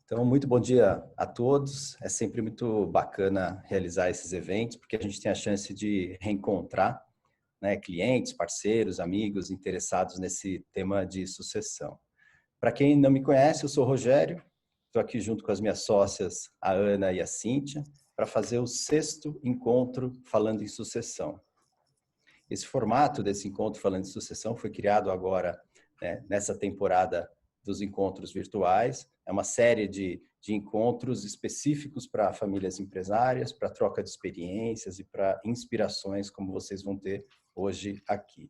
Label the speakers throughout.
Speaker 1: Então, muito bom dia a todos. É sempre muito bacana realizar esses eventos, porque a gente tem a chance de reencontrar, né, clientes, parceiros, amigos interessados nesse tema de sucessão. Para quem não me conhece, eu sou o Rogério, estou aqui junto com as minhas sócias, a Ana e a Cíntia, para fazer o 6º encontro falando em sucessão. Esse formato desse encontro falando em sucessão foi criado agora, né, nessa temporada dos encontros virtuais. É uma série de encontros específicos para famílias empresárias, para troca de experiências e para inspirações, como vocês vão ter hoje aqui.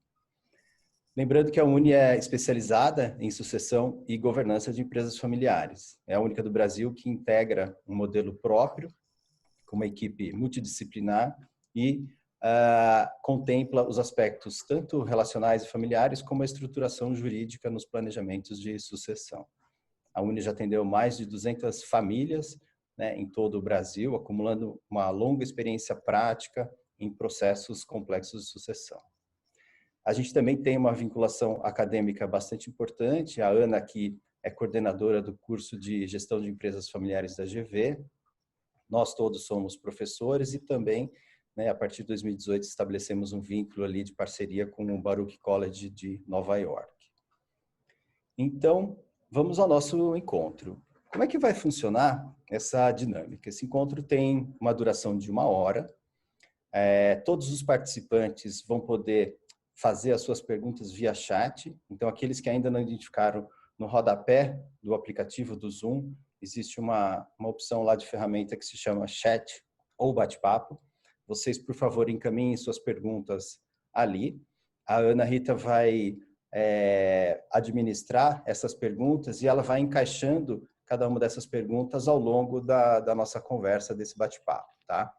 Speaker 1: Lembrando que a Uni é especializada em sucessão e governança de empresas familiares. É a única do Brasil que integra um modelo próprio, com uma equipe multidisciplinar e contempla os aspectos tanto relacionais e familiares como a estruturação jurídica nos planejamentos de sucessão. A Uni já atendeu mais de 200 famílias, né, em todo o Brasil, acumulando uma longa experiência prática em processos complexos de sucessão. A gente também tem uma vinculação acadêmica bastante importante. A Ana aqui é coordenadora do curso de Gestão de Empresas Familiares da GV. Nós todos somos professores e também, né, a partir de 2018, estabelecemos um vínculo ali de parceria com o Baruch College de Nova York. Então, vamos ao nosso encontro. Como é que vai funcionar essa dinâmica? Esse encontro tem uma duração de 1 hora. Todos os participantes vão poder fazer as suas perguntas via chat. Então, aqueles que ainda não identificaram, no rodapé do aplicativo do Zoom, existe uma opção lá de ferramenta que se chama chat ou bate-papo. Vocês, por favor, encaminhem suas perguntas ali. A Ana Rita vai administrar essas perguntas e ela vai encaixando cada uma dessas perguntas ao longo da nossa conversa, desse bate-papo, tá?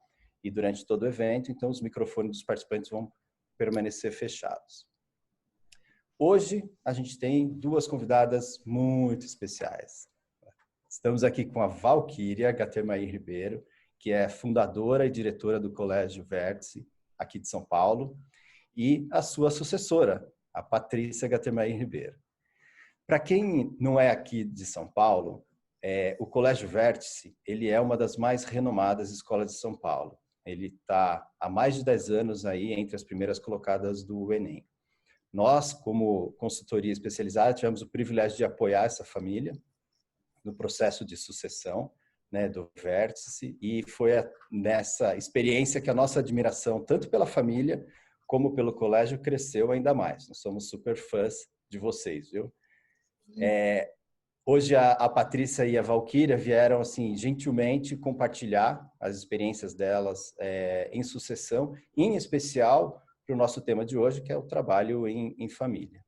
Speaker 1: E durante todo o evento, então, os microfones dos participantes vão permanecer fechados. Hoje, a gente tem 2 convidadas muito especiais. Estamos aqui com a Valquíria Gattermair Ribeiro, que é fundadora e diretora do Colégio Vértice, aqui de São Paulo, e a sua sucessora, a Patrícia Gattermair Ribeiro. Para quem não é aqui de São Paulo, o Colégio Vértice, ele é uma das mais renomadas escolas de São Paulo. Ele está há mais de 10 anos aí entre as primeiras colocadas do Enem. Nós, como consultoria especializada, tivemos o privilégio de apoiar essa família no processo de sucessão, né, do Vértice, e foi nessa experiência que a nossa admiração, tanto pela família como pelo colégio, cresceu ainda mais. Nós somos super fãs de vocês, viu? Hoje a Patrícia e a Valquíria vieram, assim, gentilmente compartilhar as experiências delas em sucessão, em especial para o nosso tema de hoje, que é o trabalho em família.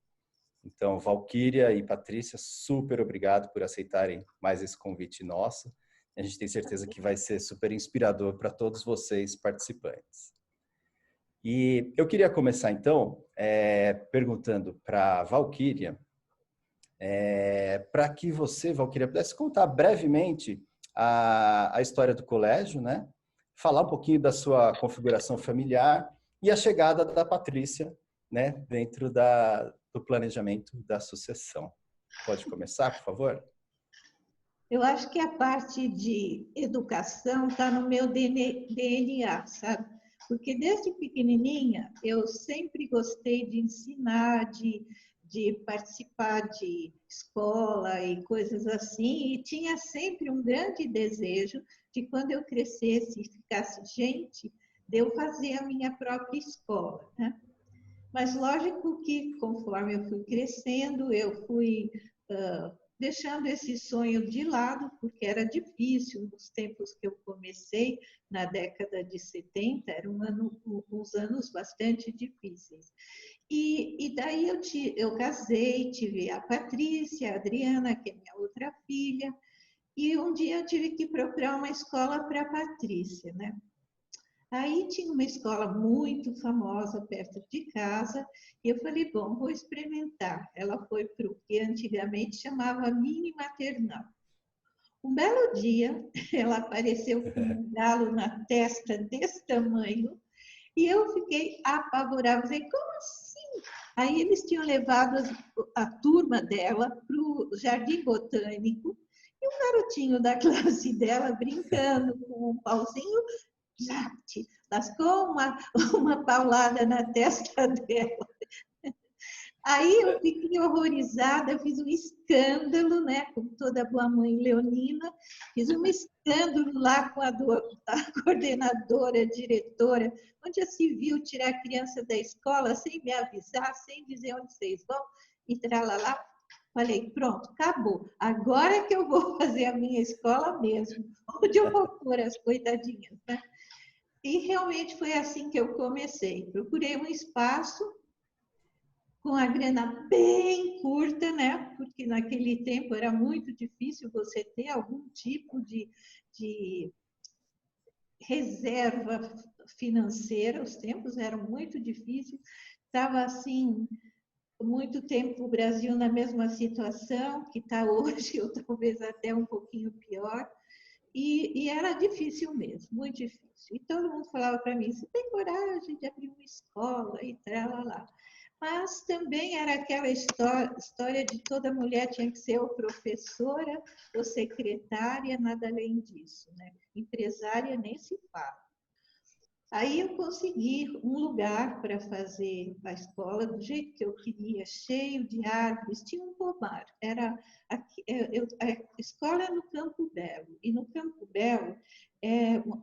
Speaker 1: Então, Valquíria e Patrícia, super obrigado por aceitarem mais esse convite nosso. A gente tem certeza que vai ser super inspirador para todos vocês participantes. E eu queria começar, então, perguntando para a Valquíria, para que você, Valquíria, pudesse contar brevemente a história do colégio, né? Falar um pouquinho da sua configuração familiar e a chegada da Patrícia, né, dentro do planejamento da sucessão. Pode começar, por favor?
Speaker 2: Eu acho que a parte de educação está no meu DNA, sabe? Porque desde pequenininha eu sempre gostei de ensinar, de participar de escola e coisas assim, e tinha sempre um grande desejo de quando eu crescesse e ficasse gente, de eu fazer a minha própria escola, né? Mas lógico que conforme eu fui crescendo, eu fui deixando esse sonho de lado, porque era difícil nos tempos que eu comecei, na década de 70, eram uns anos bastante difíceis. E daí eu casei, tive a Patrícia, a Adriana, que é minha outra filha, e um dia eu tive que procurar uma escola para a Patrícia, né? Aí tinha uma escola muito famosa perto de casa, e eu falei, bom, vou experimentar. Ela foi para o que antigamente chamava mini maternal. Um belo dia, ela apareceu com um galo na testa desse tamanho, e eu fiquei apavorada. Falei, como assim? Aí eles tinham levado a turma dela para o Jardim Botânico, E um garotinho da classe dela, brincando com um pauzinho, já lascou uma paulada na testa dela. Aí eu fiquei horrorizada, fiz um escândalo, né, como toda boa mãe leonina, fiz um escândalo lá com a coordenadora, a diretora, onde já se viu tirar a criança da escola sem me avisar, sem dizer onde vocês vão, e tralalá. Falei, pronto, acabou. Agora que eu vou fazer a minha escola mesmo, onde eu vou pôr as coitadinhas, né? E realmente foi assim que eu comecei. Procurei um espaço com a grana bem curta, né? Porque naquele tempo era muito difícil você ter algum tipo de reserva financeira, os tempos eram muito difíceis, estava assim, muito tempo o Brasil na mesma situação que está hoje, ou talvez até um pouquinho pior, e era difícil mesmo, muito difícil. E todo mundo falava para mim, você tem coragem de abrir uma escola e tal, lá. Mas também era aquela história de toda mulher tinha que ser ou professora ou secretária, nada além disso, né? Empresária nem se fala. Aí eu consegui um lugar para fazer a escola do jeito que eu queria, cheio de árvores, tinha um pomar. A escola é no Campo Belo, e no Campo Belo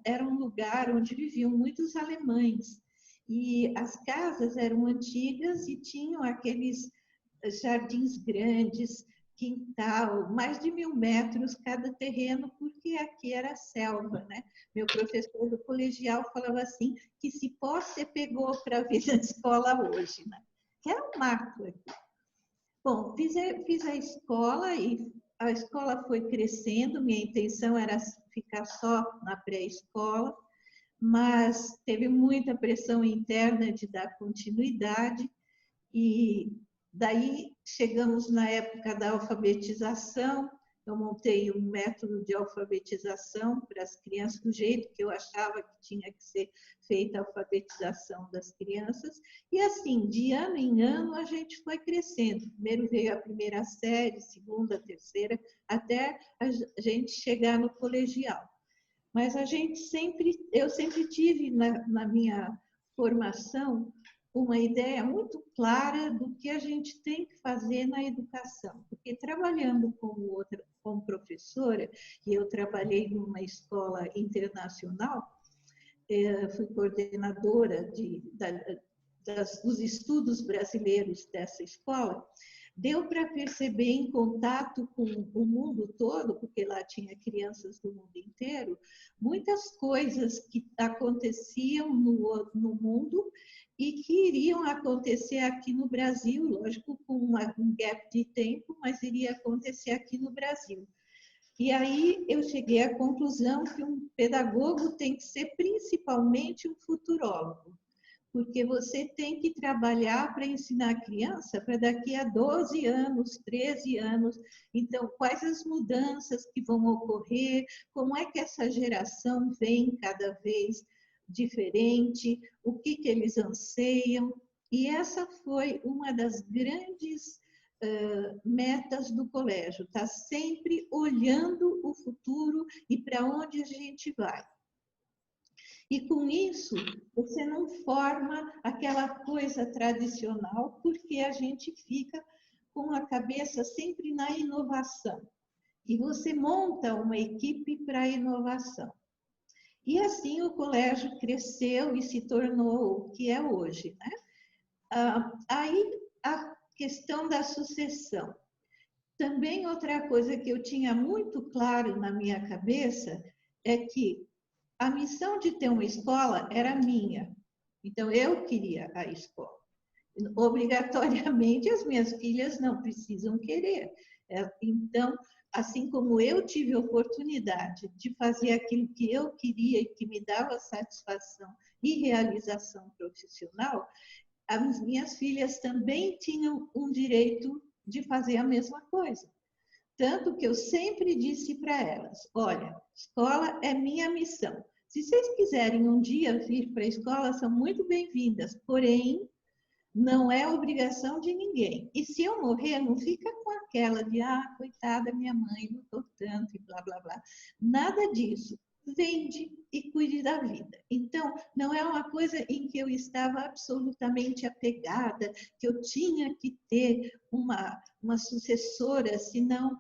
Speaker 2: era um lugar onde viviam muitos alemães. E as casas eram antigas e tinham aqueles jardins grandes, quintal, mais de 1.000 metros cada terreno, porque aqui era selva, né? Meu professor do colegial falava assim, que se você pegou para vir na escola hoje, né? Que era um mato aqui. Bom, fiz a escola e a escola foi crescendo, minha intenção era ficar só na pré-escola, mas teve muita pressão interna de dar continuidade e daí chegamos na época da alfabetização, eu montei um método de alfabetização para as crianças do jeito que eu achava que tinha que ser feita a alfabetização das crianças, e assim, de ano em ano a gente foi crescendo. Primeiro veio a primeira série, segunda, terceira, até a gente chegar no colegial. Mas eu sempre tive na minha formação uma ideia muito clara do que a gente tem que fazer na educação. Porque trabalhando como professora, e eu trabalhei numa escola internacional, fui coordenadora dos estudos brasileiros dessa escola, deu para perceber em contato com o mundo todo, porque lá tinha crianças do mundo inteiro, muitas coisas que aconteciam no mundo e que iriam acontecer aqui no Brasil, lógico, com um gap de tempo, mas iria acontecer aqui no Brasil. E aí eu cheguei à conclusão que um pedagogo tem que ser principalmente um futurólogo, porque você tem que trabalhar para ensinar a criança para daqui a 12 anos, 13 anos. Então, quais as mudanças que vão ocorrer, como é que essa geração vem cada vez diferente, o que eles anseiam. E essa foi uma das grandes metas do colégio, está sempre olhando o futuro e para onde a gente vai. E com isso, você não forma aquela coisa tradicional, porque a gente fica com a cabeça sempre na inovação. E você monta uma equipe para a inovação. E assim o colégio cresceu e se tornou o que é hoje, né? Aí a questão da sucessão. Também outra coisa que eu tinha muito claro na minha cabeça é que a missão de ter uma escola era minha. Então, eu queria a escola. Obrigatoriamente, as minhas filhas não precisam querer. Então, assim como eu tive a oportunidade de fazer aquilo que eu queria e que me dava satisfação e realização profissional, as minhas filhas também tinham um direito de fazer a mesma coisa. Tanto que eu sempre disse para elas, olha, escola é minha missão. Se vocês quiserem um dia vir para a escola, são muito bem-vindas, porém, não é obrigação de ninguém. E se eu morrer, não fica com a aquela de, coitada, minha mãe lutou tanto e blá, blá, blá. Nada disso. Vende e cuide da vida. Então, não é uma coisa em que eu estava absolutamente apegada, que eu tinha que ter uma sucessora, senão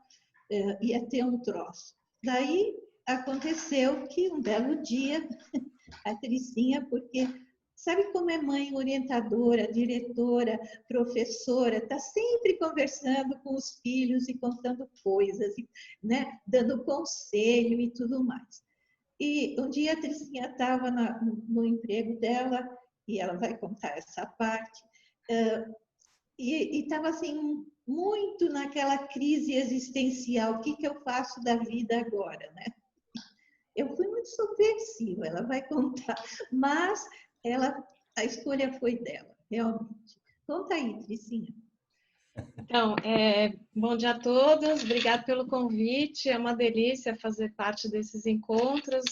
Speaker 2: ia ter um troço. Daí aconteceu que um belo dia, a Tricinha, porque sabe como é mãe orientadora, diretora, professora, está sempre conversando com os filhos e contando coisas, né? Dando conselho e tudo mais. E um dia a Tricinha estava no emprego dela, e ela vai contar essa parte, e estava assim, muito naquela crise existencial, o que eu faço da vida agora, né? Eu fui muito subversiva, ela vai contar, mas a escolha foi dela, realmente. Conta aí, Tricinha.
Speaker 3: Então, bom dia a todos, obrigada pelo convite, é uma delícia fazer parte desses encontros,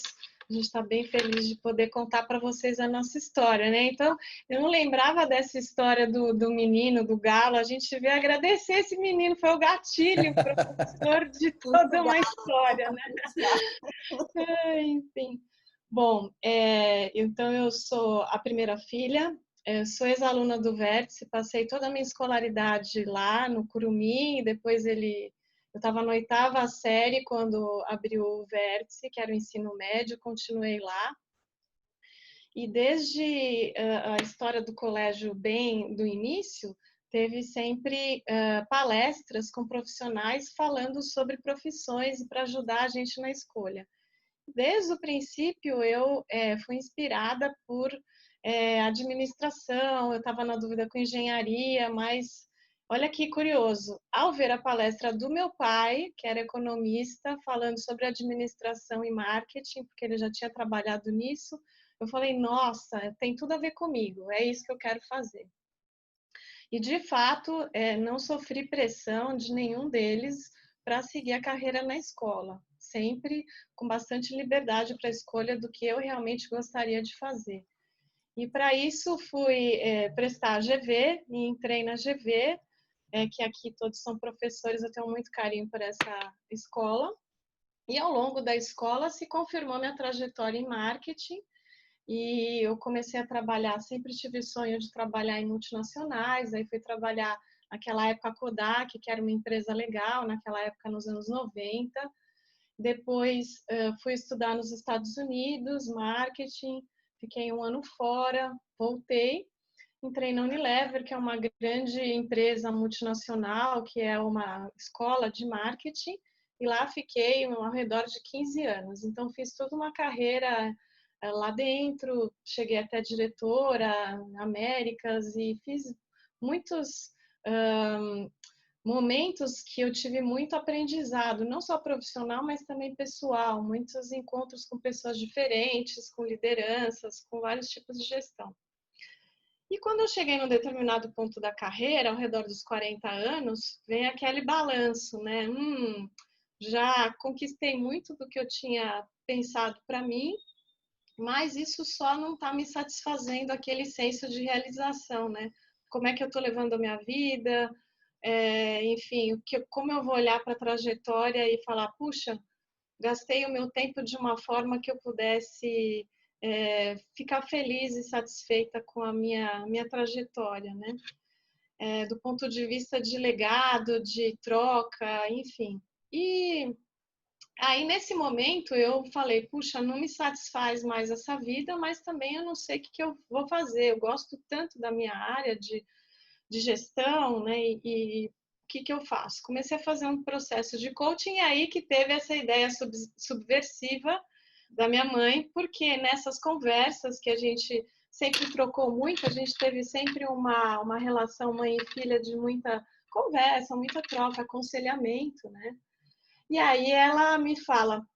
Speaker 3: a gente está bem feliz de poder contar para vocês a nossa história, né? Então, eu não lembrava dessa história do menino, do galo, a gente veio agradecer esse menino, foi o gatilho, professor de toda uma história, né? Enfim. Bom, então eu sou a primeira filha, sou ex-aluna do Vértice, passei toda a minha escolaridade lá no Curumim, depois eu estava na 8ª série quando abriu o Vértice, que era o ensino médio, continuei lá. E desde a história do colégio bem do início, teve sempre palestras com profissionais falando sobre profissões e para ajudar a gente na escolha. Desde o princípio, eu fui inspirada por administração, eu estava na dúvida com engenharia, mas olha que curioso, ao ver a palestra do meu pai, que era economista, falando sobre administração e marketing, porque ele já tinha trabalhado nisso, eu falei, nossa, tem tudo a ver comigo, é isso que eu quero fazer. E, de fato, não sofri pressão de nenhum deles para seguir a carreira na escola, sempre com bastante liberdade para a escolha do que eu realmente gostaria de fazer. E, para isso, fui prestar a GV e entrei na GV, que aqui todos são professores, eu tenho muito carinho por essa escola. E, ao longo da escola, se confirmou minha trajetória em marketing, e eu comecei a trabalhar, sempre tive sonho de trabalhar em multinacionais, aí fui trabalhar naquela época a Kodak, que era uma empresa legal, naquela época nos anos 90. Depois fui estudar nos Estados Unidos, marketing, fiquei um ano fora, voltei, entrei na Unilever, que é uma grande empresa multinacional, que é uma escola de marketing, e lá fiquei ao redor de 15 anos. Então fiz toda uma carreira lá dentro, cheguei até diretora, Américas, e fiz muitos momentos que eu tive muito aprendizado, não só profissional, mas também pessoal, muitos encontros com pessoas diferentes, com lideranças, com vários tipos de gestão. E quando eu cheguei num determinado ponto da carreira, ao redor dos 40 anos, vem aquele balanço, né? Já conquistei muito do que eu tinha pensado para mim, mas isso só não está me satisfazendo, aquele senso de realização, né? Como é que eu estou levando a minha vida, enfim, como eu vou olhar para a trajetória e falar, puxa, gastei o meu tempo de uma forma que eu pudesse ficar feliz e satisfeita com a minha trajetória, né? Do ponto de vista de legado, de troca, enfim. E aí, nesse momento, eu falei, puxa, não me satisfaz mais essa vida, mas também eu não sei o que eu vou fazer. Eu gosto tanto da minha área de gestão, né? E o que eu faço? Comecei a fazer um processo de coaching, e aí que teve essa ideia subversiva da minha mãe, porque nessas conversas que a gente sempre trocou muito, a gente teve sempre uma relação mãe e filha de muita conversa, muita troca, aconselhamento, né? E aí ela me fala,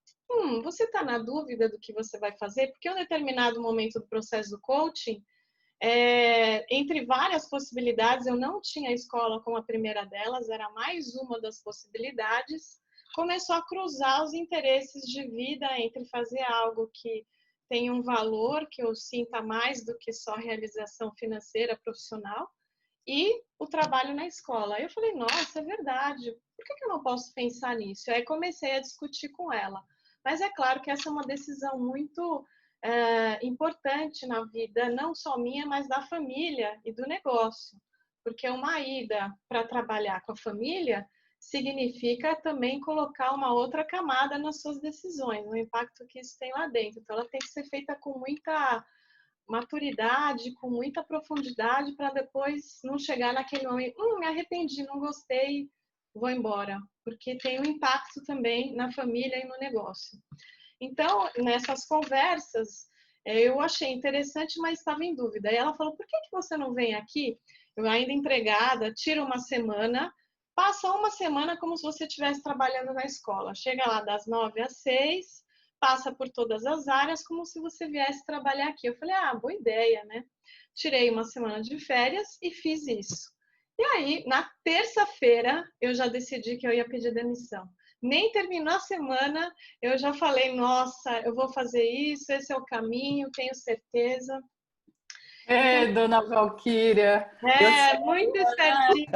Speaker 3: você está na dúvida do que você vai fazer? Porque em um determinado momento do processo do coaching, entre várias possibilidades, eu não tinha a escola como a primeira delas, era mais uma das possibilidades, começou a cruzar os interesses de vida entre fazer algo que tem um valor, que eu sinta mais do que só realização financeira profissional, e o trabalho na escola. Aí eu falei, nossa, é verdade, por que eu não posso pensar nisso? E aí comecei a discutir com ela. Mas é claro que essa é uma decisão muito importante na vida, não só minha, mas da família e do negócio. Porque uma ida para trabalhar com a família significa também colocar uma outra camada nas suas decisões, o impacto que isso tem lá dentro. Então, ela tem que ser feita com muita maturidade, com muita profundidade, para depois não chegar naquele momento, me arrependi, não gostei, vou embora. Porque tem um impacto também na família e no negócio. Então, nessas conversas, eu achei interessante, mas estava em dúvida. E ela falou, por que você não vem aqui? Eu ainda empregada, tira uma semana, passa uma semana como se você estivesse trabalhando na escola. Chega lá das 9 às 6, passa por todas as áreas, como se você viesse trabalhar aqui. Eu falei, boa ideia, né? Tirei uma semana de férias e fiz isso. E aí, na terça-feira, eu já decidi que eu ia pedir demissão. Nem terminou a semana, eu já falei, nossa, eu vou fazer isso, esse é o caminho, tenho certeza.
Speaker 4: Dona Valquíria!
Speaker 3: Muito certinho.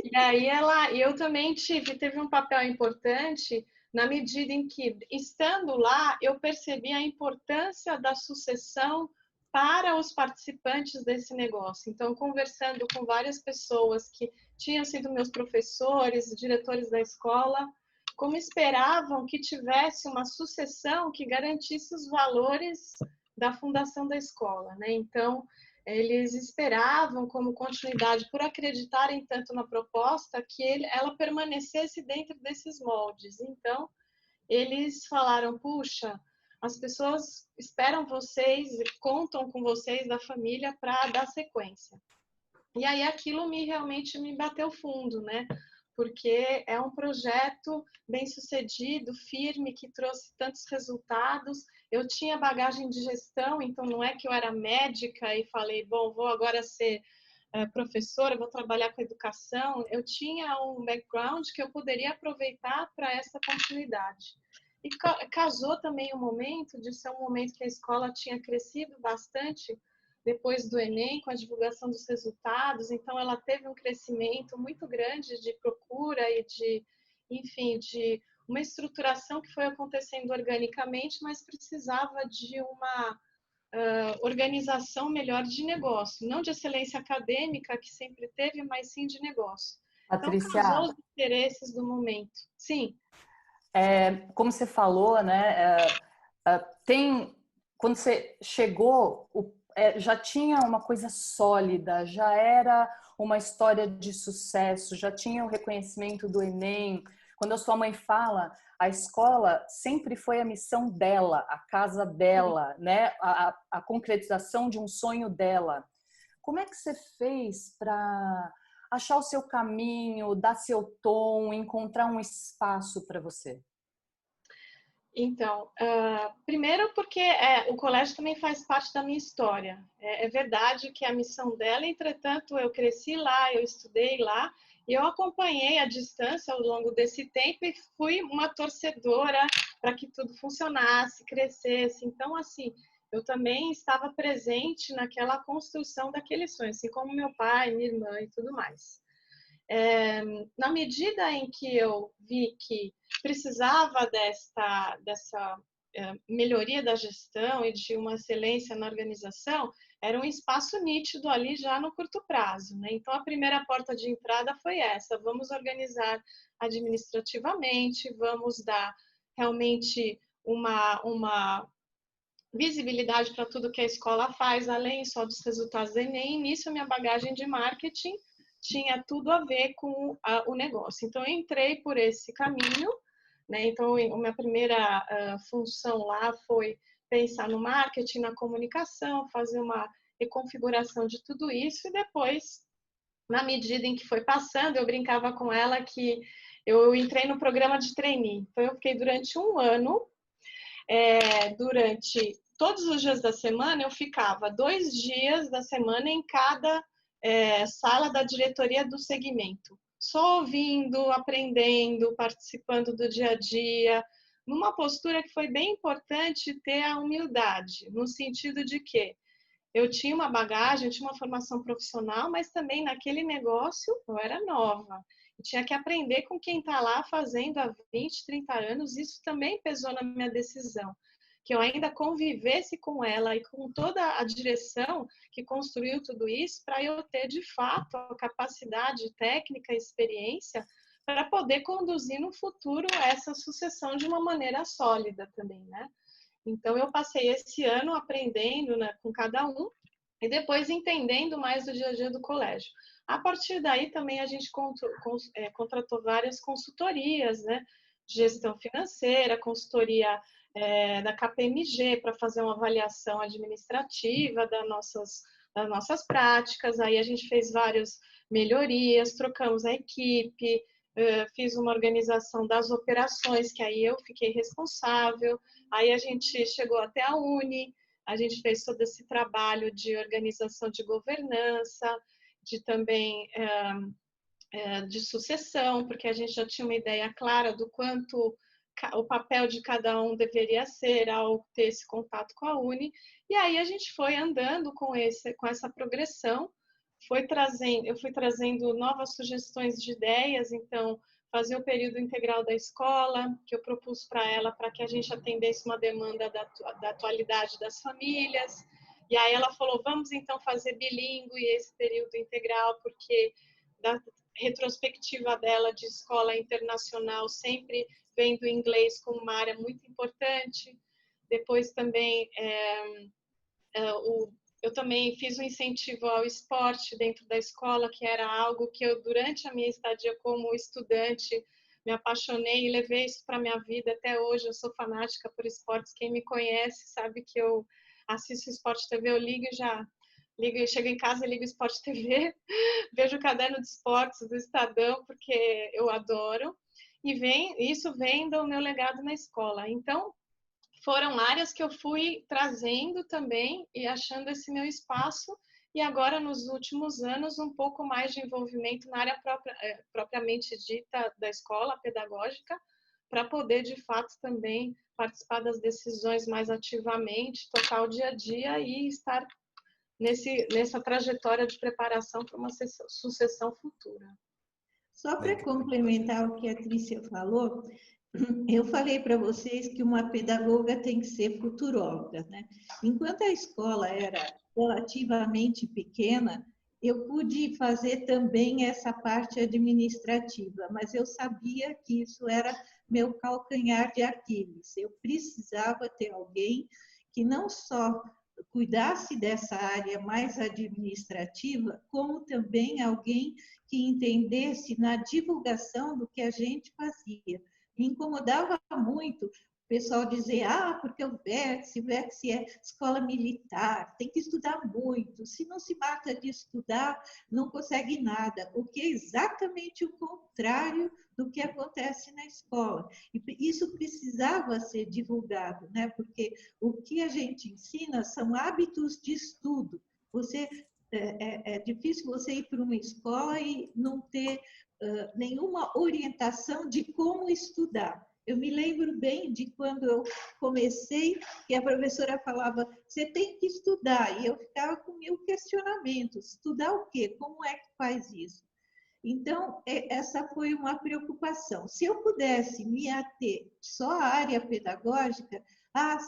Speaker 3: E aí eu também teve um papel importante na medida em que, estando lá, eu percebi a importância da sucessão para os participantes desse negócio. Então, conversando com várias pessoas que tinham sido meus professores, diretores da escola, como esperavam que tivesse uma sucessão que garantisse os valores da fundação da escola, né? Então, eles esperavam como continuidade, por acreditarem tanto na proposta, que ela permanecesse dentro desses moldes. Então, eles falaram, puxa, as pessoas esperam vocês, contam com vocês da família para dar sequência. E aí aquilo realmente me bateu fundo, né? Porque é um projeto bem sucedido, firme, que trouxe tantos resultados. Eu tinha bagagem de gestão, então não é que eu era médica e falei, bom, vou agora ser professora, vou trabalhar com educação. Eu tinha um background que eu poderia aproveitar para essa continuidade. E casou também o momento de ser um momento que a escola tinha crescido bastante depois do Enem, com a divulgação dos resultados, então ela teve um crescimento muito grande de procura e de uma estruturação que foi acontecendo organicamente, mas precisava de uma organização melhor de negócio, não de excelência acadêmica, que sempre teve, mas sim de negócio.
Speaker 4: Patrícia,
Speaker 3: então, casou os interesses do momento. Sim.
Speaker 4: Como você falou, né, quando você chegou, já tinha uma coisa sólida, já era uma história de sucesso, já tinha o reconhecimento do Enem. Quando a sua mãe fala, a escola sempre foi a missão dela, a casa dela, né? A concretização de um sonho dela. Como é que você fez para achar o seu caminho, dar seu tom, encontrar um espaço para você?
Speaker 3: Então, primeiro porque o colégio também faz parte da minha história. É verdade que é a missão dela, entretanto, eu cresci lá, eu estudei lá, e eu acompanhei à distância ao longo desse tempo e fui uma torcedora para que tudo funcionasse, crescesse. Então, assim, eu também estava presente naquela construção daquele sonho, assim como meu pai, minha irmã e tudo mais. Na medida em que eu vi que precisava dessa melhoria da gestão e de uma excelência na organização, era um espaço nítido ali já no curto prazo, né? Então, a primeira porta de entrada foi essa: vamos organizar administrativamente, vamos dar realmente uma visibilidade para tudo que a escola faz, além só dos resultados do Enem. E nisso, a minha bagagem de marketing tinha tudo a ver com o negócio. Então, eu entrei por esse caminho, né? Então, a minha primeira função lá foi pensar no marketing, na comunicação, fazer uma reconfiguração de tudo isso, e depois, na medida em que foi passando, eu brincava com ela que eu entrei no programa de trainee. Então, eu fiquei durante um ano, durante todos os dias da semana, eu ficava 2 dias da semana em cada sala da diretoria do segmento, só ouvindo, aprendendo, participando do dia a dia, numa postura que foi bem importante ter a humildade, no sentido de que eu tinha uma bagagem, eu tinha uma formação profissional, mas também naquele negócio eu era nova. Eu tinha que aprender com quem está lá fazendo há 20, 30 anos. Isso também pesou na minha decisão, que eu ainda convivesse com ela e com toda a direção que construiu tudo isso, para eu ter, de fato, a capacidade técnica e experiência para poder conduzir no futuro essa sucessão de uma maneira sólida também, né? Então, eu passei esse ano aprendendo, né, com cada um e depois entendendo mais do dia a dia do colégio. A partir daí, também a gente contratou várias consultorias, né? Gestão financeira, consultoria da KPMG para fazer uma avaliação administrativa das nossas práticas. Aí a gente fez várias melhorias, trocamos a equipe, fiz uma organização das operações, que aí eu fiquei responsável. Aí a gente chegou até a Uni, a gente fez todo esse trabalho de organização de governança, de também de sucessão, porque a gente já tinha uma ideia clara do quanto o papel de cada um deveria ser ao ter esse contato com a Uni. E aí a gente foi andando com essa progressão, eu fui trazendo novas sugestões de ideias, então fazer o período integral da escola, que eu propus para ela, para que a gente atendesse uma demanda da atualidade das famílias. E aí ela falou, vamos então fazer bilíngue esse período integral, porque da retrospectiva dela de escola internacional, sempre vendo o inglês como uma área muito importante. Depois também eu também fiz um incentivo ao esporte dentro da escola, que era algo que eu, durante a minha estadia como estudante, me apaixonei e levei isso para a minha vida até hoje. Eu sou fanática por esportes. Quem me conhece sabe que eu assisto Esporte TV, eu ligo e já ligo, chego em casa e ligo Esporte TV, vejo o caderno de esportes do Estadão, porque eu adoro. E isso vem do meu legado na escola. Então, foram áreas que eu fui trazendo também e achando esse meu espaço, e agora nos últimos anos um pouco mais de envolvimento na área propriamente dita da escola pedagógica, para poder de fato também participar das decisões mais ativamente, tocar o dia a dia e estar nessa trajetória de preparação para uma sucessão futura.
Speaker 2: Só para complementar o que a Trícia falou, eu falei para vocês que uma pedagoga tem que ser futuróloga, né? Enquanto a escola era relativamente pequena, eu pude fazer também essa parte administrativa, mas eu sabia que isso era meu calcanhar de Aquiles. Eu precisava ter alguém que não só cuidasse dessa área mais administrativa, como também alguém que entendesse na divulgação do que a gente fazia. Me incomodava muito o pessoal dizer, porque o VEX é escola militar, tem que estudar muito, se não se mata de estudar, não consegue nada, o que é exatamente o contrário do que acontece na escola. E isso precisava ser divulgado, né? Porque o que a gente ensina são hábitos de estudo. É difícil você ir para uma escola e não ter nenhuma orientação de como estudar. Eu me lembro bem de quando eu comecei, que a professora falava, você tem que estudar, e eu ficava com 1000 questionamentos. Estudar o quê? Como é que faz isso? Então, essa foi uma preocupação. Se eu pudesse me ater só à área pedagógica,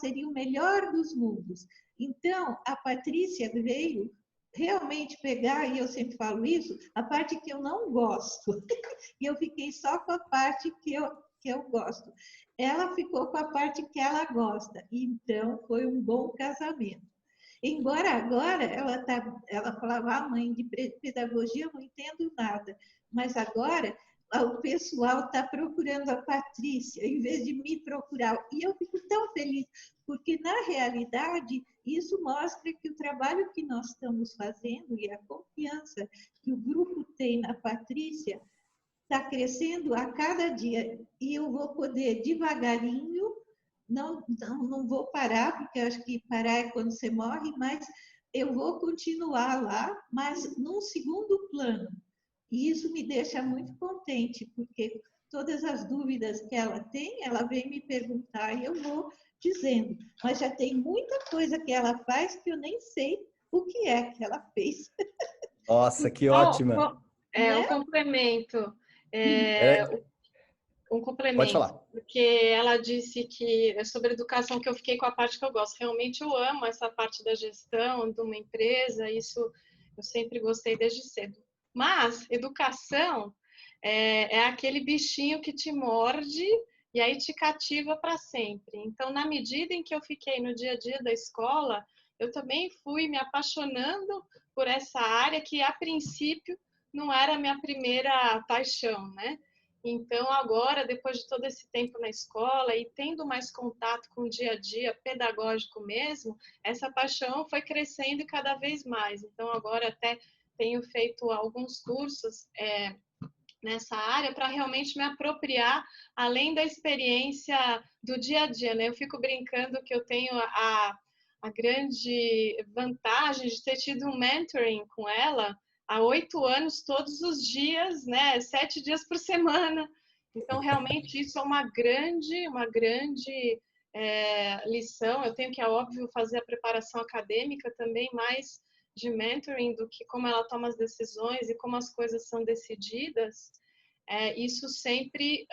Speaker 2: seria o melhor dos mundos. Então, a Patrícia veio realmente pegar, e eu sempre falo isso, a parte que eu não gosto. E eu fiquei só com a parte que eu gosto. Ela ficou com a parte que ela gosta. Então, foi um bom casamento. Embora agora ela falava, mãe, de pedagogia eu não entendo nada. Mas agora o pessoal está procurando a Patrícia, em vez de me procurar. E eu fico tão feliz, porque, na realidade, isso mostra que o trabalho que nós estamos fazendo e a confiança que o grupo tem na Patrícia está crescendo a cada dia. E eu vou poder, devagarinho, não vou parar, porque eu acho que parar é quando você morre, mas eu vou continuar lá, mas num segundo plano. E isso me deixa muito contente, porque todas as dúvidas que ela tem, ela vem me perguntar e eu vou dizendo. Mas já tem muita coisa que ela faz que eu nem sei o que é que ela fez.
Speaker 1: Nossa, que ótima.
Speaker 3: Um complemento. Um
Speaker 1: Pode
Speaker 3: complemento,
Speaker 1: falar.
Speaker 3: porque ela disse que é sobre educação que eu fiquei com a parte que eu gosto. Realmente eu amo essa parte da gestão de uma empresa, isso eu sempre gostei desde cedo. Mas educação é aquele bichinho que te morde e aí te cativa para sempre. Então, na medida em que eu fiquei no dia a dia da escola, eu também fui me apaixonando por essa área que, a princípio, não era a minha primeira paixão, né? Então, agora, depois de todo esse tempo na escola e tendo mais contato com o dia a dia pedagógico mesmo, essa paixão foi crescendo e cada vez mais. Então, agora até tenho feito alguns cursos nessa área para realmente me apropriar, além da experiência do dia a dia, né? Eu fico brincando que eu tenho a grande vantagem de ter tido um mentoring com ela há 8 anos, todos os dias, né? 7 dias por semana. Então, realmente, isso é uma grande lição. Eu tenho que, é óbvio, fazer a preparação acadêmica também, mais de mentoring do que como ela toma as decisões e como as coisas são decididas. Isso sempre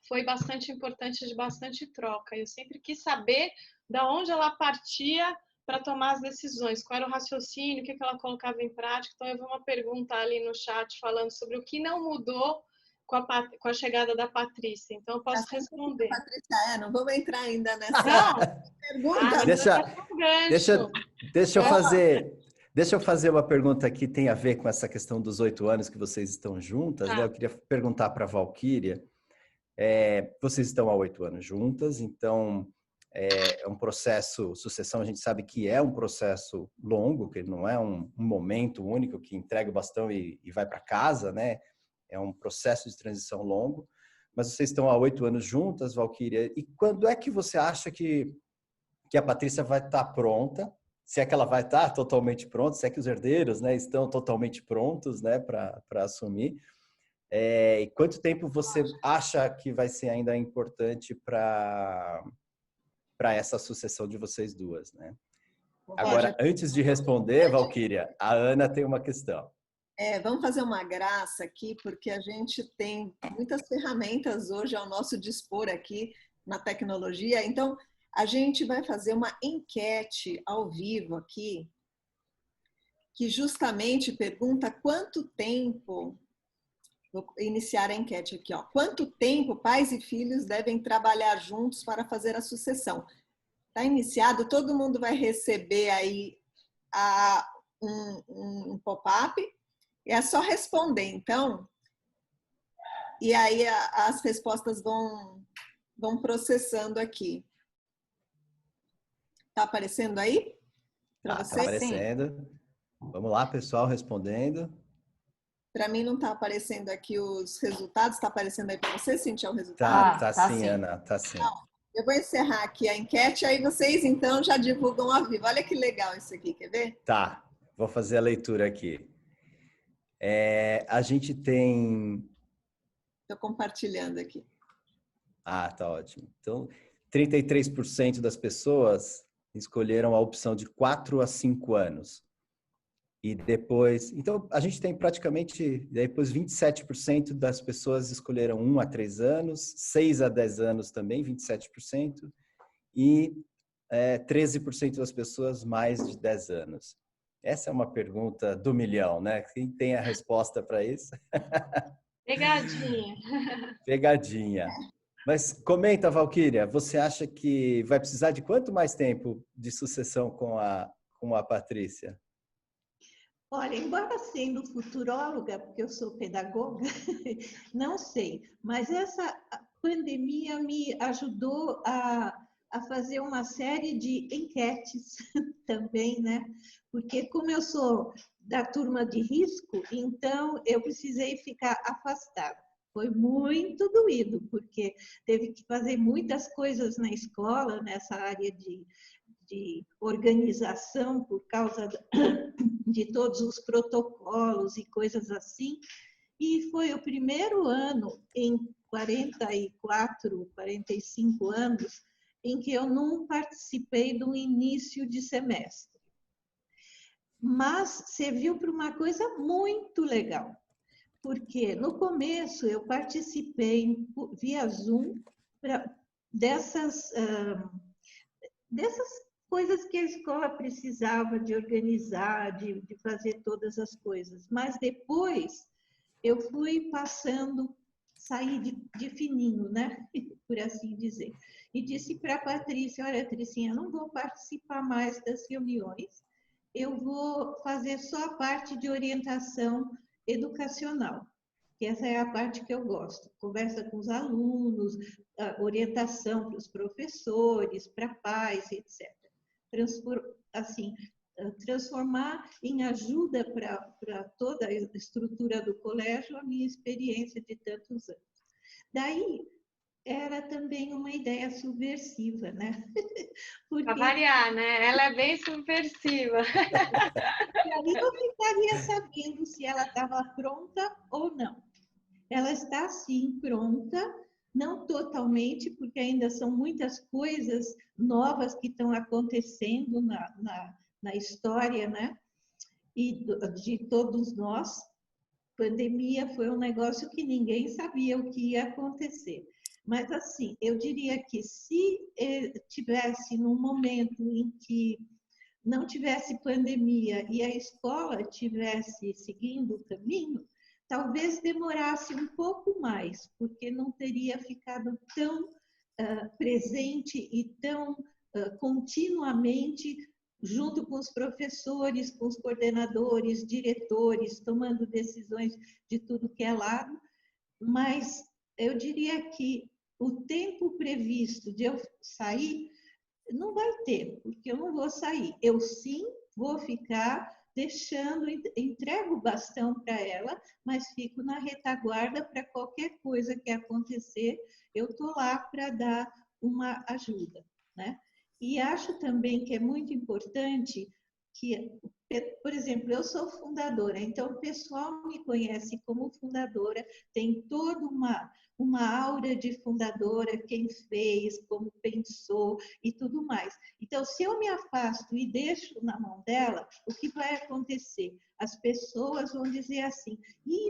Speaker 3: foi bastante importante, de bastante troca. Eu sempre quis saber da onde ela partia para tomar as decisões, qual era o raciocínio, o que ela colocava em prática. Então, eu vi uma pergunta ali no chat falando sobre o que não mudou com a chegada da Patrícia. Então, eu posso responder.
Speaker 5: Patrícia, não vamos entrar ainda nessa pergunta.
Speaker 1: Deixa eu fazer uma pergunta que tem a ver com essa questão dos 8 anos que vocês estão juntas, né? Eu queria perguntar para a Valquíria. Vocês estão há 8 anos juntas, então é um processo, sucessão, a gente sabe que é um processo longo, que não é um momento único que entrega o bastão e vai para casa, né? É um processo de transição longo, mas vocês estão há 8 anos juntas, Valquíria, e quando é que você acha que a Patrícia vai estar pronta? Se é que ela vai estar totalmente pronta, se é que os herdeiros, né, estão totalmente prontos, né, para assumir. E quanto tempo você acha que vai ser ainda importante para essa sucessão de vocês duas, né? Agora, antes de responder, Valquíria, a Ana tem uma questão.
Speaker 5: Vamos fazer uma graça aqui, porque a gente tem muitas ferramentas hoje ao nosso dispor aqui na tecnologia. Então, a gente vai fazer uma enquete ao vivo aqui, que justamente pergunta quanto tempo... Vou iniciar a enquete aqui, ó. Quanto tempo pais e filhos devem trabalhar juntos para fazer a sucessão? Está iniciado, todo mundo vai receber aí um pop-up. É só responder, então. E aí as respostas vão processando aqui. Está aparecendo aí?
Speaker 1: Está aparecendo. Vamos lá, pessoal, respondendo.
Speaker 5: Para mim não está aparecendo aqui os resultados. Está aparecendo aí para você, Cíntia, o resultado?
Speaker 1: Tá sim, Ana, tá sim.
Speaker 5: Eu vou encerrar aqui a enquete, aí vocês então já divulgam ao vivo. Olha que legal isso aqui, quer ver?
Speaker 1: Tá, vou fazer a leitura aqui. A gente tem...
Speaker 5: Estou compartilhando aqui.
Speaker 1: Tá ótimo. Então, 33% das pessoas escolheram a opção de 4 a 5 anos. E depois... Então, a gente tem praticamente... Depois, 27% das pessoas escolheram 1 a 3 anos, 6 a 10 anos também, 27%, e 13% das pessoas mais de 10 anos. Essa é uma pergunta do milhão, né? Quem tem a resposta para isso?
Speaker 3: Pegadinha.
Speaker 1: Pegadinha. Mas comenta, Valquíria, você acha que vai precisar de quanto mais tempo de sucessão com a Patrícia?
Speaker 2: Olha, embora sendo futuróloga, porque eu sou pedagoga, não sei, mas essa pandemia me ajudou a fazer uma série de enquetes também, né? Porque como eu sou da turma de risco, então eu precisei ficar afastada. Foi muito doído, porque teve que fazer muitas coisas na escola, nessa área de organização, por causa de todos os protocolos e coisas assim. E foi o primeiro ano, em 44, 45 anos, em que eu não participei do início de semestre. mas serviu para uma coisa muito legal, porque no começo eu participei via Zoom dessas coisas que a escola precisava de organizar, de fazer todas as coisas. Mas depois eu fui passando, saí de fininho, né? Por assim dizer. E disse para a Patrícia, olha, Tricinha, não vou participar mais das reuniões, eu vou fazer só a parte de orientação educacional, que essa é a parte que eu gosto. Conversa com os alunos, orientação para os professores, para pais, etc. Transformar em ajuda para toda a estrutura do colégio a minha experiência de tantos anos. Daí, era também uma ideia subversiva, né?
Speaker 3: Para variar, né? Ela é bem subversiva.
Speaker 2: E aí eu ficaria sabendo se ela estava pronta ou não. Ela está, sim, pronta, não totalmente, porque ainda são muitas coisas novas que estão acontecendo na história, né? E de todos nós. Pandemia foi um negócio que ninguém sabia o que ia acontecer. Mas, assim, eu diria que se tivesse num momento em que não tivesse pandemia e a escola tivesse seguindo o caminho, talvez demorasse um pouco mais, porque não teria ficado tão presente e tão continuamente junto com os professores, com os coordenadores, diretores, tomando decisões de tudo que é lado, mas eu diria que o tempo previsto de eu sair não vai ter, porque eu não vou sair. Eu sim vou ficar deixando, entrego o bastão para ela, mas fico na retaguarda para qualquer coisa que acontecer, eu estou lá para dar uma ajuda, né? E acho também que é muito importante que, por exemplo, eu sou fundadora, então o pessoal me conhece como fundadora, tem toda uma aura de fundadora, quem fez, como pensou e tudo mais. Então, se eu me afasto e deixo na mão dela, o que vai acontecer? As pessoas vão dizer assim,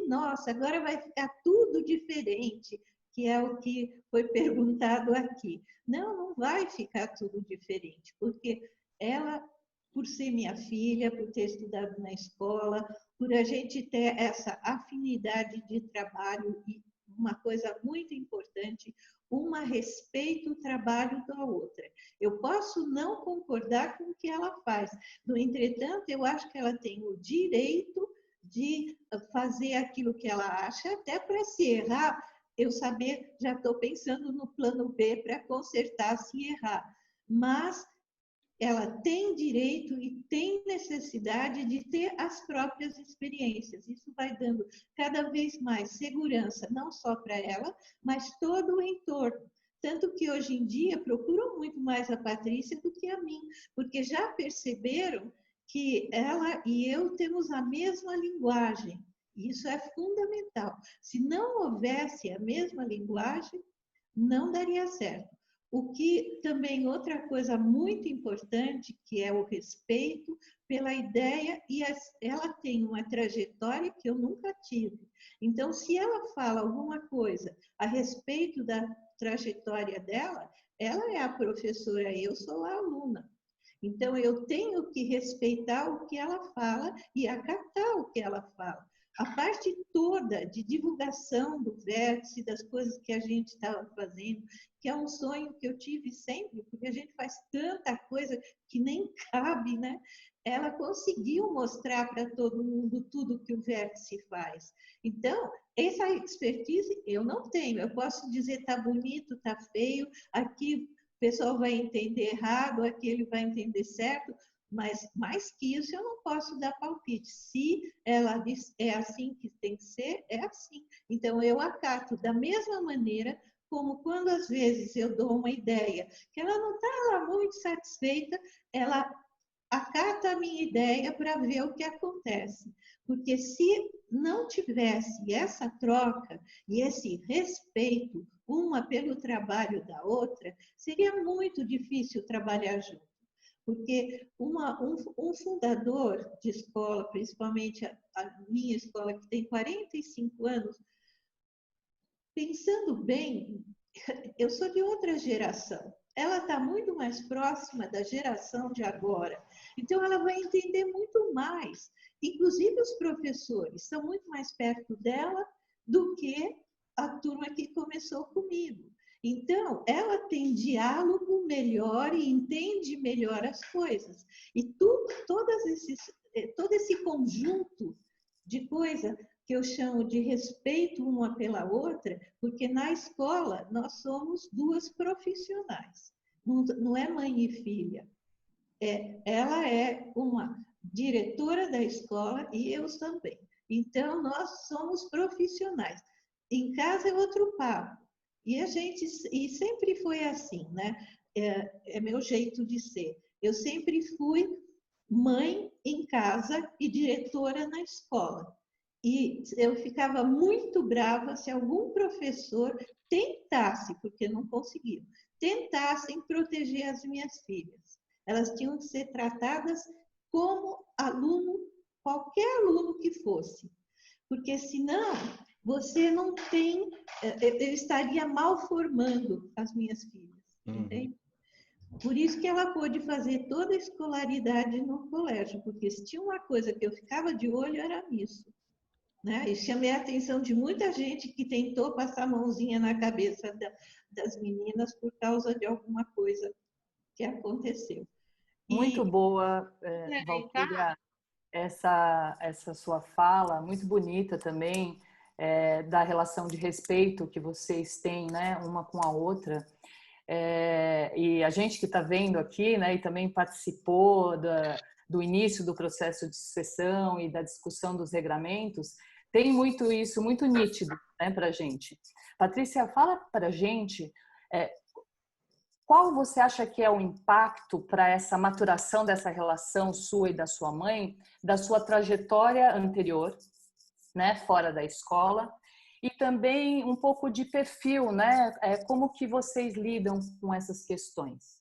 Speaker 2: nossa, agora vai ficar tudo diferente, que é o que foi perguntado aqui. Não, não vai ficar tudo diferente, porque ela, por ser minha filha, por ter estudado na escola, por a gente ter essa afinidade de trabalho e uma coisa muito importante, uma respeita o trabalho da outra. Eu posso não concordar com o que ela faz, no entretanto, eu acho que ela tem o direito de fazer aquilo que ela acha, até para se errar, eu saber, já estou pensando no plano B para consertar se errar. Mas ela tem direito e tem necessidade de ter as próprias experiências. Isso vai dando cada vez mais segurança, não só para ela, mas todo o entorno. Tanto que hoje em dia procuram muito mais a Patrícia do que a mim, porque já perceberam que ela e eu temos a mesma linguagem. Isso é fundamental. Se não houvesse a mesma linguagem, não daria certo. O que também outra coisa muito importante, que é o respeito pela ideia, e ela tem uma trajetória que eu nunca tive. Então, se ela fala alguma coisa a respeito da trajetória dela, ela é a professora, eu sou a aluna. Então, eu tenho que respeitar o que ela fala e acatar o que ela fala. A parte toda de divulgação do vértice, das coisas que a gente estava fazendo, que é um sonho que eu tive sempre, porque a gente faz tanta coisa que nem cabe, né? Ela conseguiu mostrar para todo mundo tudo que o vértice faz. Então, essa expertise eu não tenho. Eu posso dizer está bonito, está feio, aqui o pessoal vai entender errado, aqui ele vai entender certo, mas mais que isso eu não posso dar palpite. Se ela diz é assim que tem que ser, é assim. Então eu acato da mesma maneira como quando às vezes eu dou uma ideia que ela não está lá muito satisfeita, ela acata a minha ideia para ver o que acontece. Porque se não tivesse essa troca e esse respeito, uma pelo trabalho da outra, seria muito difícil trabalhar junto. Porque um fundador de escola, principalmente a minha escola, que tem 45 anos, pensando bem, eu sou de outra geração. Ela está muito mais próxima da geração de agora. Então, ela vai entender muito mais. Inclusive, os professores são muito mais perto dela do que a turma que começou comigo. Então, ela tem diálogo melhor e entende melhor as coisas. E todo esse conjunto de coisa que eu chamo de respeito uma pela outra, porque na escola nós somos duas profissionais. Não é mãe e filha. Ela é uma diretora da escola e eu também. Então, nós somos profissionais. Em casa é outro papo. E sempre foi assim, né? É meu jeito de ser. Eu sempre fui mãe em casa e diretora na escola. E eu ficava muito brava se algum professor tentasse, porque não conseguiu, tentassem proteger as minhas filhas. Elas tinham que ser tratadas como aluno, qualquer aluno que fosse. Porque senão você não tem, eu estaria mal formando as minhas filhas, entende? Por isso que ela pôde fazer toda a escolaridade no colégio, porque se tinha uma coisa que eu ficava de olho era nisso. Né? E chamei a atenção de muita gente que tentou passar a mãozinha na cabeça das meninas por causa de alguma coisa que aconteceu.
Speaker 4: Muito boa, Valquíria, essa sua fala, muito bonita também, da relação de respeito que vocês têm, né, uma com a outra. E a gente que está vendo aqui, né, e também participou do início do processo de sucessão e da discussão dos regramentos, tem muito isso, muito nítido, né, para a gente. Patrícia, fala para a gente qual você acha que é o impacto para essa maturação dessa relação sua e da sua mãe, da sua trajetória anterior, né, fora da escola, e também um pouco de perfil, né? Como que vocês lidam com essas questões?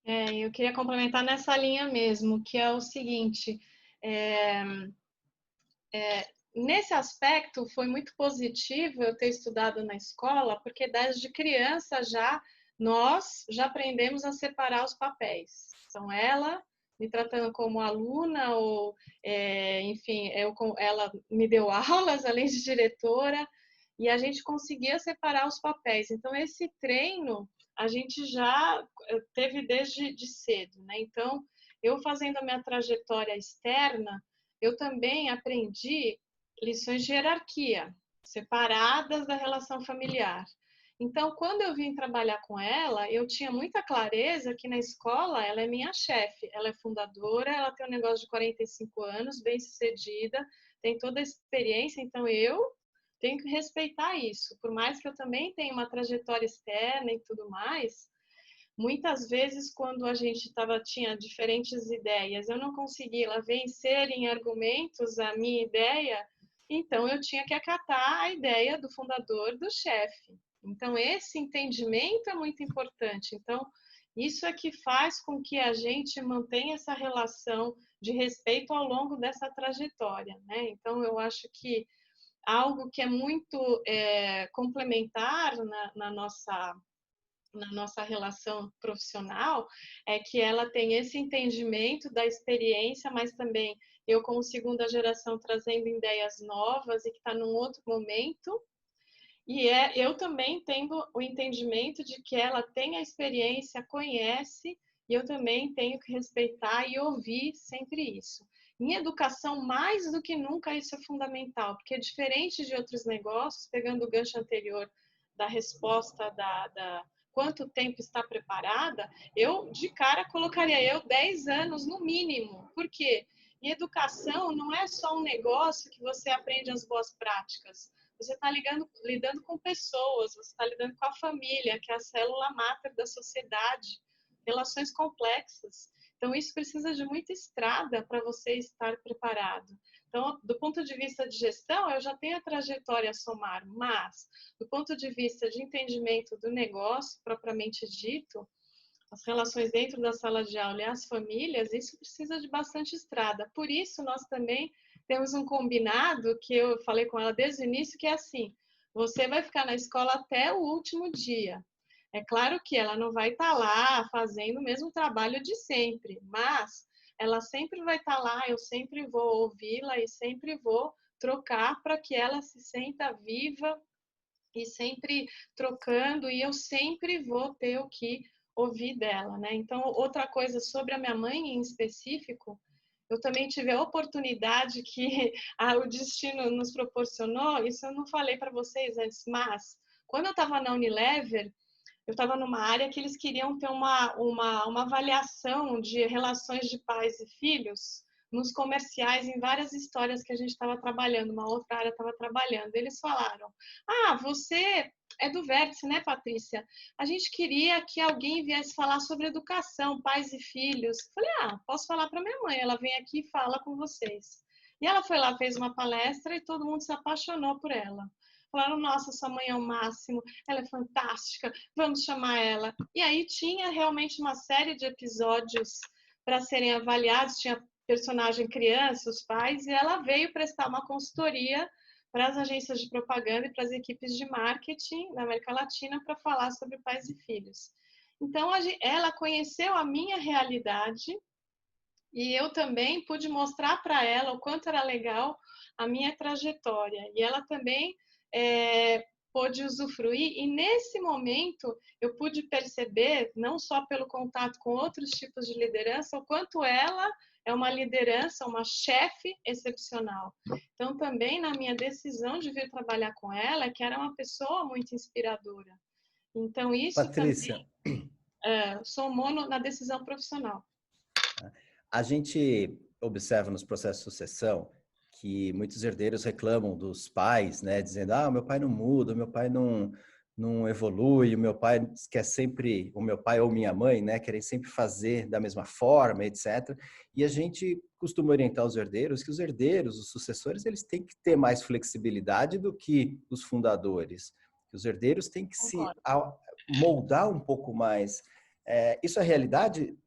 Speaker 3: Eu queria complementar nessa linha mesmo, que é o seguinte, nesse aspecto foi muito positivo eu ter estudado na escola, porque desde criança nós já aprendemos a separar os papéis. Então, ela me tratando como aluna, ou, enfim, ela me deu aulas, além de diretora, e a gente conseguia separar os papéis. Então, esse treino a gente já teve desde cedo, né? Então, eu fazendo a minha trajetória externa, eu também aprendi lições de hierarquia, separadas da relação familiar. Então, quando eu vim trabalhar com ela, eu tinha muita clareza que na escola ela é minha chefe, ela é fundadora, ela tem um negócio de 45 anos, bem-sucedida, tem toda a experiência, então eu tenho que respeitar isso. Por mais que eu também tenha uma trajetória externa e tudo mais, muitas vezes quando a gente tinha diferentes ideias, eu não conseguia vencer em argumentos a minha ideia, então eu tinha que acatar a ideia do fundador, do chefe. Então, esse entendimento é muito importante. Então, isso é que faz com que a gente mantenha essa relação de respeito ao longo dessa trajetória, né? Então, eu acho que algo que é muito complementar na nossa relação profissional é que ela tem esse entendimento da experiência, mas também eu, como segunda geração, trazendo ideias novas e que está num outro momento. E eu também tenho o entendimento de que ela tem a experiência, conhece, e eu também tenho que respeitar e ouvir sempre isso. Em educação, mais do que nunca, isso é fundamental, porque diferente de outros negócios, pegando o gancho anterior da resposta da quanto tempo está preparada, eu, de cara, colocaria 10 anos no mínimo. Por quê? Em educação, não é só um negócio que você aprende as boas práticas. Você está lidando com pessoas, você está lidando com a família, que é a célula máter da sociedade, relações complexas. Então, isso precisa de muita estrada para você estar preparado. Então, do ponto de vista de gestão, eu já tenho a trajetória a somar, mas, do ponto de vista de entendimento do negócio, propriamente dito, as relações dentro da sala de aula e as famílias, isso precisa de bastante estrada. Por isso, nós também temos um combinado que eu falei com ela desde o início, que é assim, você vai ficar na escola até o último dia. É claro que ela não vai estar lá fazendo o mesmo trabalho de sempre, mas ela sempre vai estar lá, eu sempre vou ouvi-la e sempre vou trocar para que ela se sinta viva e sempre trocando, e eu sempre vou ter o que ouvir dela, né? Então, outra coisa sobre a minha mãe em específico, eu também tive a oportunidade que o destino nos proporcionou, isso eu não falei para vocês antes, mas quando eu estava na Unilever, eu estava numa área que eles queriam ter uma avaliação de relações de pais e filhos nos comerciais, em várias histórias que a gente estava trabalhando, uma outra área estava trabalhando. Eles falaram, você é do Vértice, né, Patrícia? A gente queria que alguém viesse falar sobre educação, pais e filhos. Falei, posso falar para minha mãe, ela vem aqui e fala com vocês. E ela foi lá, fez uma palestra e todo mundo se apaixonou por ela. Falaram, nossa, sua mãe é o máximo, ela é fantástica, vamos chamar ela. E aí tinha realmente uma série de episódios para serem avaliados, tinha personagem criança, os pais, e ela veio prestar uma consultoria para as agências de propaganda e para as equipes de marketing na América Latina para falar sobre pais e filhos. Então, ela conheceu a minha realidade e eu também pude mostrar para ela o quanto era legal a minha trajetória. E ela também pôde usufruir, e nesse momento eu pude perceber, não só pelo contato com outros tipos de liderança, o quanto ela é uma liderança, uma chefe excepcional. Então, também na minha decisão de vir trabalhar com ela, que era uma pessoa muito inspiradora. Então, isso
Speaker 1: Patrícia,
Speaker 3: também somou na decisão profissional.
Speaker 1: a gente observa nos processos de sucessão que muitos herdeiros reclamam dos pais, né, dizendo, meu pai não muda, meu pai não evolui, o meu pai quer sempre, o meu pai ou minha mãe, né, querem sempre fazer da mesma forma, etc. E a gente costuma orientar os herdeiros que os herdeiros, os sucessores, eles têm que ter mais flexibilidade do que os fundadores. Os herdeiros têm que se moldar um pouco mais. Isso é realidade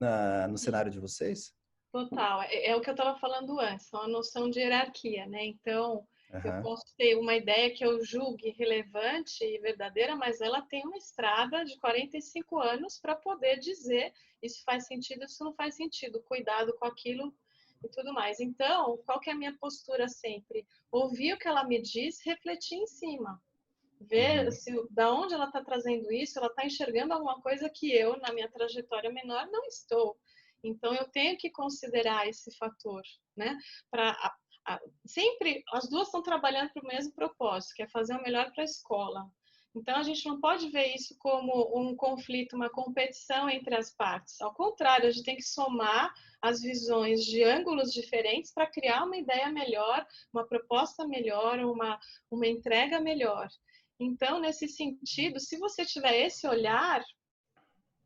Speaker 1: no cenário de vocês?
Speaker 3: Total, é o que eu estava falando antes, uma noção de hierarquia, né? Então, eu posso ter uma ideia que eu julgue relevante e verdadeira, mas ela tem uma estrada de 45 anos para poder dizer isso faz sentido, isso não faz sentido, cuidado com aquilo e tudo mais. Então, qual que é a minha postura sempre? Ouvir o que ela me diz, refletir em cima. Ver da onde ela está trazendo isso, ela está enxergando alguma coisa que eu, na minha trajetória menor, não estou. Então, eu tenho que considerar esse fator, né? Sempre, as duas estão trabalhando para o mesmo propósito, que é fazer o melhor para a escola. Então, a gente não pode ver isso como um conflito, uma competição entre as partes. Ao contrário, a gente tem que somar as visões de ângulos diferentes para criar uma ideia melhor, uma proposta melhor, uma entrega melhor. Então, nesse sentido, se você tiver esse olhar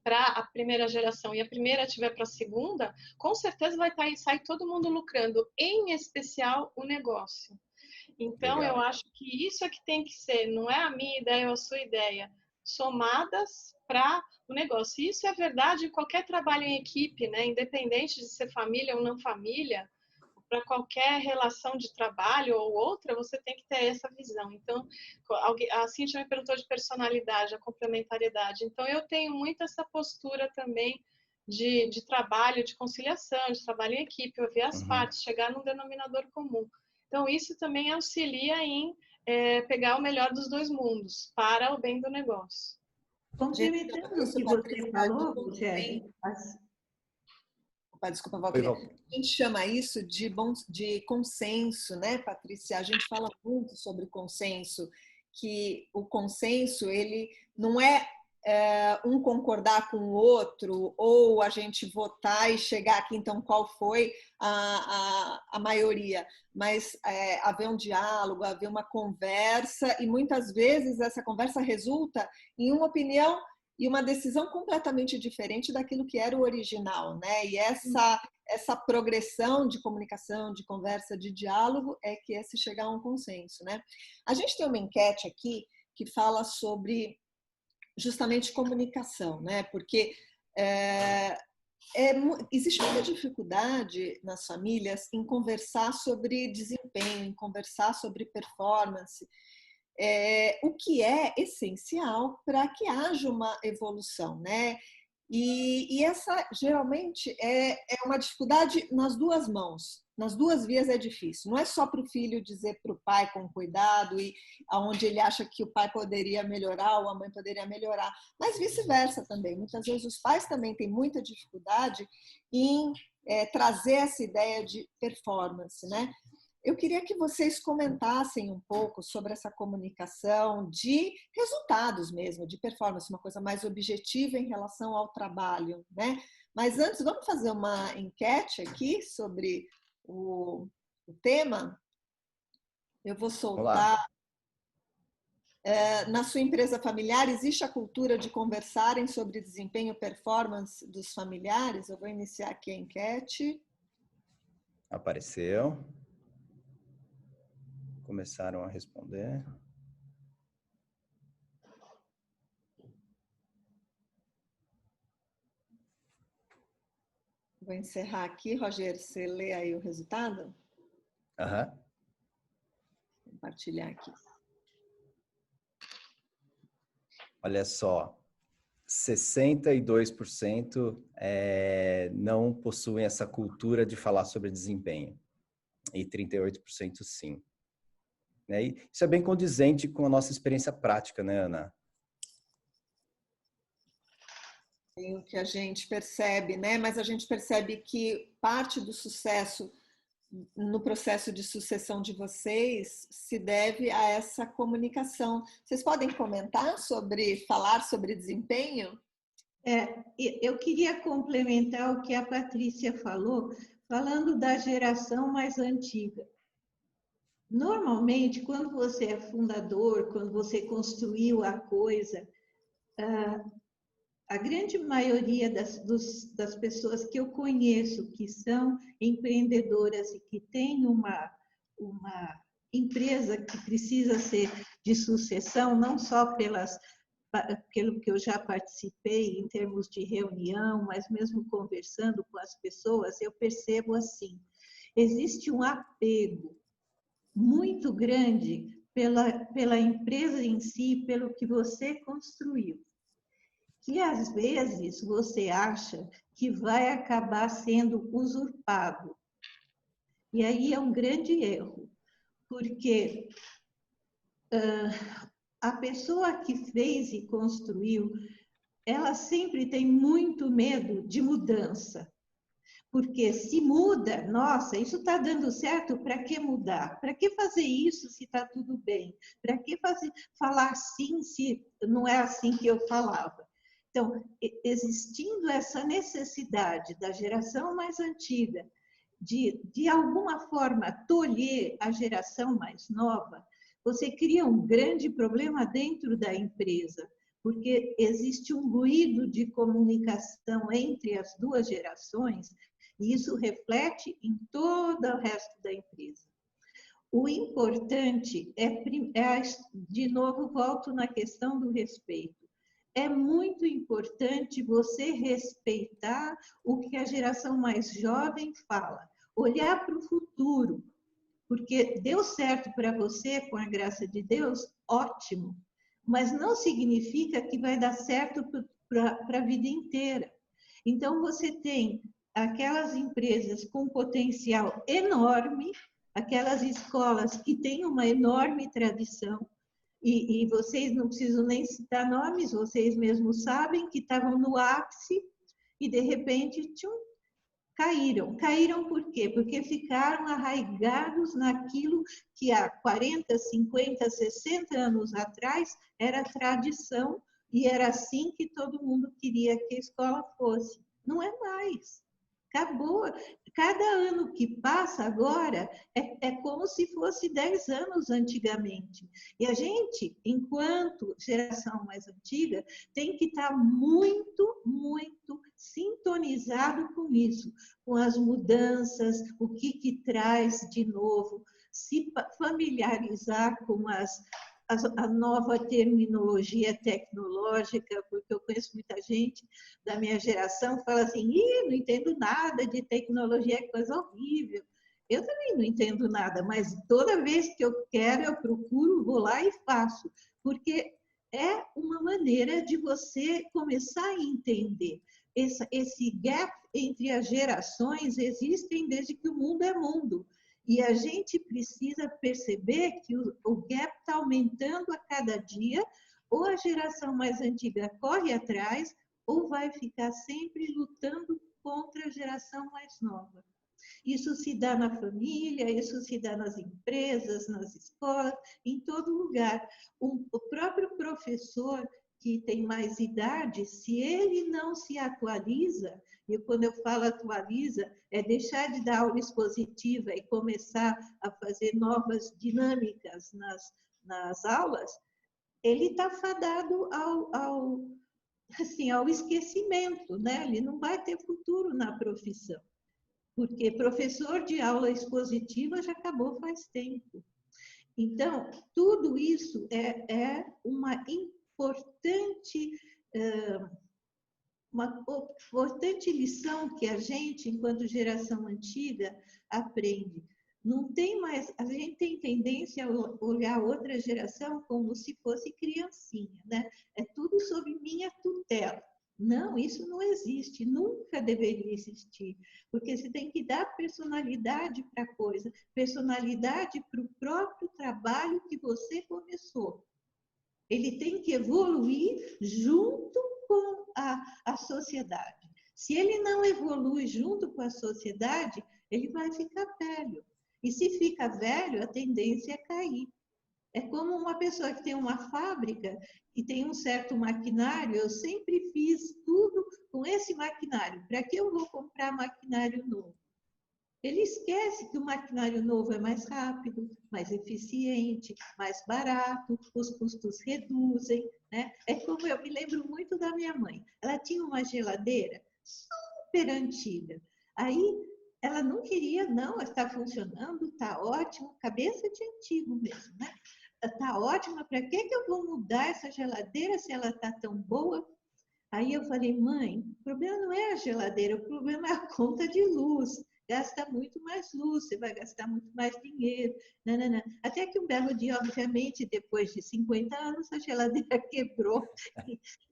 Speaker 3: para a primeira geração e a primeira tiver para a segunda, com certeza vai sair todo mundo lucrando, em especial o negócio. Então, legal. Eu acho que isso é que tem que ser, não é a minha ideia ou a sua ideia, somadas para o negócio. E isso é verdade em qualquer trabalho em equipe, né? Independente de ser família ou não família, para qualquer relação de trabalho ou outra, você tem que ter essa visão. Então, a Cíntia me perguntou de personalidade, a complementariedade. Então, eu tenho muito essa postura também de trabalho, de conciliação, de trabalho em equipe, ouvir as partes, chegar num denominador comum. Então, isso também auxilia em pegar o melhor dos dois mundos, para o bem do negócio.
Speaker 2: Complementando o que você falou,
Speaker 5: desculpa, Valquíria. A gente chama isso de consenso, né, Patrícia? A gente fala muito sobre consenso, que o consenso, ele não é um concordar com o outro, ou a gente votar e chegar aqui, então, qual foi a maioria, mas haver um diálogo, haver uma conversa, e muitas vezes essa conversa resulta em uma opinião e uma decisão completamente diferente daquilo que era o original, né? E essa progressão de comunicação, de conversa, de diálogo é que é se chegar a um consenso, né? A gente tem uma enquete aqui que fala sobre justamente comunicação, né? Porque Existe muita dificuldade nas famílias em conversar sobre desempenho, em conversar sobre performance, o que é essencial para que haja uma evolução, né? E essa geralmente é uma dificuldade nas duas mãos, nas duas vias é difícil. Não é só para o filho dizer para o pai com cuidado e aonde ele acha que o pai poderia melhorar ou a mãe poderia melhorar, mas vice-versa também. Muitas vezes os pais também têm muita dificuldade em trazer essa ideia de performance, né? Eu queria que vocês comentassem um pouco sobre essa comunicação de resultados mesmo, de performance, uma coisa mais objetiva em relação ao trabalho, né? Mas antes, vamos fazer uma enquete aqui sobre o tema. Eu vou soltar. Na sua empresa familiar, existe a cultura de conversarem sobre desempenho e performance dos familiares? Eu vou iniciar aqui a enquete.
Speaker 1: Apareceu. Começaram a responder.
Speaker 5: Vou encerrar aqui. Rogério, você lê aí o resultado?
Speaker 1: Aham.
Speaker 5: Vou compartilhar aqui.
Speaker 1: Olha só, 62% não possuem essa cultura de falar sobre desempenho e 38% sim. E isso é bem condizente com a nossa experiência prática, né, Ana?
Speaker 5: O que a gente percebe, né? Mas a gente percebe que parte do sucesso no processo de sucessão de vocês se deve a essa comunicação. Vocês podem comentar falar sobre desempenho?
Speaker 2: Eu queria complementar o que a Patrícia falou, falando da geração mais antiga. Normalmente, quando você é fundador, quando você construiu a coisa, a grande maioria das pessoas que eu conheço que são empreendedoras e que têm uma empresa que precisa ser de sucessão, não só pelo que eu já participei em termos de reunião, mas mesmo conversando com as pessoas, eu percebo assim, existe um apego muito grande pela empresa em si, pelo que você construiu, que às vezes você acha que vai acabar sendo usurpado. E aí é um grande erro, porque a pessoa que fez e construiu, ela sempre tem muito medo de mudança. Porque se muda, nossa, isso está dando certo, para que mudar? Para que fazer isso se está tudo bem? Para que falar assim se não é assim que eu falava? Então, existindo essa necessidade da geração mais antiga de alguma forma tolher a geração mais nova, você cria um grande problema dentro da empresa, porque existe um ruído de comunicação entre as duas gerações e isso reflete em todo o resto da empresa. O importante de novo, volto na questão do respeito. É muito importante você respeitar o que a geração mais jovem fala, olhar para o futuro, porque deu certo para você, com a graça de Deus, ótimo, mas não significa que vai dar certo para a vida inteira. Então, você tem aquelas empresas com potencial enorme, aquelas escolas que têm uma enorme tradição, e vocês não precisam nem citar nomes, vocês mesmos sabem que estavam no ápice e, de repente, caíram. Caíram por quê? Porque ficaram arraigados naquilo que há 40, 50, 60 anos atrás era tradição e era assim que todo mundo queria que a escola fosse. Não é mais. Acabou. Cada ano que passa agora é como se fosse 10 anos antigamente. E a gente, enquanto geração mais antiga, tem que estar muito, muito sintonizado com isso, com as mudanças, o que traz de novo, se familiarizar com a nova terminologia tecnológica, porque eu conheço muita gente da minha geração que fala assim, não entendo nada de tecnologia, é coisa horrível. Eu também não entendo nada, mas toda vez que eu quero, eu procuro, vou lá e faço, porque é uma maneira de você começar a entender. Esse gap entre as gerações existem desde que o mundo é mundo. E a gente precisa perceber que o gap está aumentando a cada dia, ou a geração mais antiga corre atrás, ou vai ficar sempre lutando contra a geração mais nova. Isso se dá na família, isso se dá nas empresas, nas escolas, em todo lugar. O próprio professor que tem mais idade, se ele não se atualiza, e quando eu falo atualiza, é deixar de dar aula expositiva e começar a fazer novas dinâmicas nas aulas, ele está fadado ao esquecimento, né? Ele não vai ter futuro na profissão, porque professor de aula expositiva já acabou faz tempo. Então, tudo isso é uma importante lição que a gente, enquanto geração antiga, aprende. Não tem mais, a gente tem tendência a olhar outra geração como se fosse criancinha, né? É tudo sob minha tutela. Não, isso não existe, nunca deveria existir, porque você tem que dar personalidade para a coisa, personalidade para o próprio trabalho que você começou. Ele tem que evoluir junto com a sociedade. Se ele não evolui junto com a sociedade, ele vai ficar velho. E se fica velho, a tendência é cair. É como uma pessoa que tem uma fábrica e tem um certo maquinário, eu sempre fiz tudo com esse maquinário. Para que eu vou comprar maquinário novo? Ele esquece que o maquinário novo é mais rápido, mais eficiente, mais barato, os custos reduzem, né? É como eu me lembro muito da minha mãe. Ela tinha uma geladeira super antiga. Aí ela não queria, não, está funcionando, está ótimo, cabeça de antigo mesmo, né? Está ótima, para que eu vou mudar essa geladeira se ela está tão boa? Aí eu falei, mãe, o problema não é a geladeira, o problema é a conta de luz. Gasta muito mais luz, você vai gastar muito mais dinheiro. Não. Até que um belo dia, obviamente, depois de 50 anos, a geladeira quebrou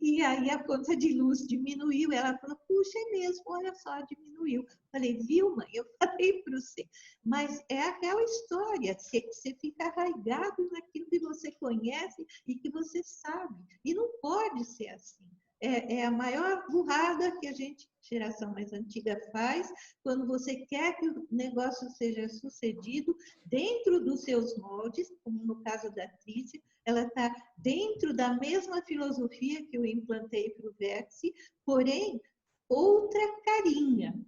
Speaker 2: e aí a conta de luz diminuiu. Ela falou, puxa, é mesmo, olha só, diminuiu. Falei, viu, mãe? Eu falei para você. Mas é aquela história, você fica arraigado naquilo que você conhece e que você sabe. E não pode ser assim. É a maior burrada que a gente, geração mais antiga, faz quando você quer que o negócio seja sucedido dentro dos seus moldes, como no caso da Trícia, ela está dentro da mesma filosofia que eu implantei para o Vértice, porém, outra carinha.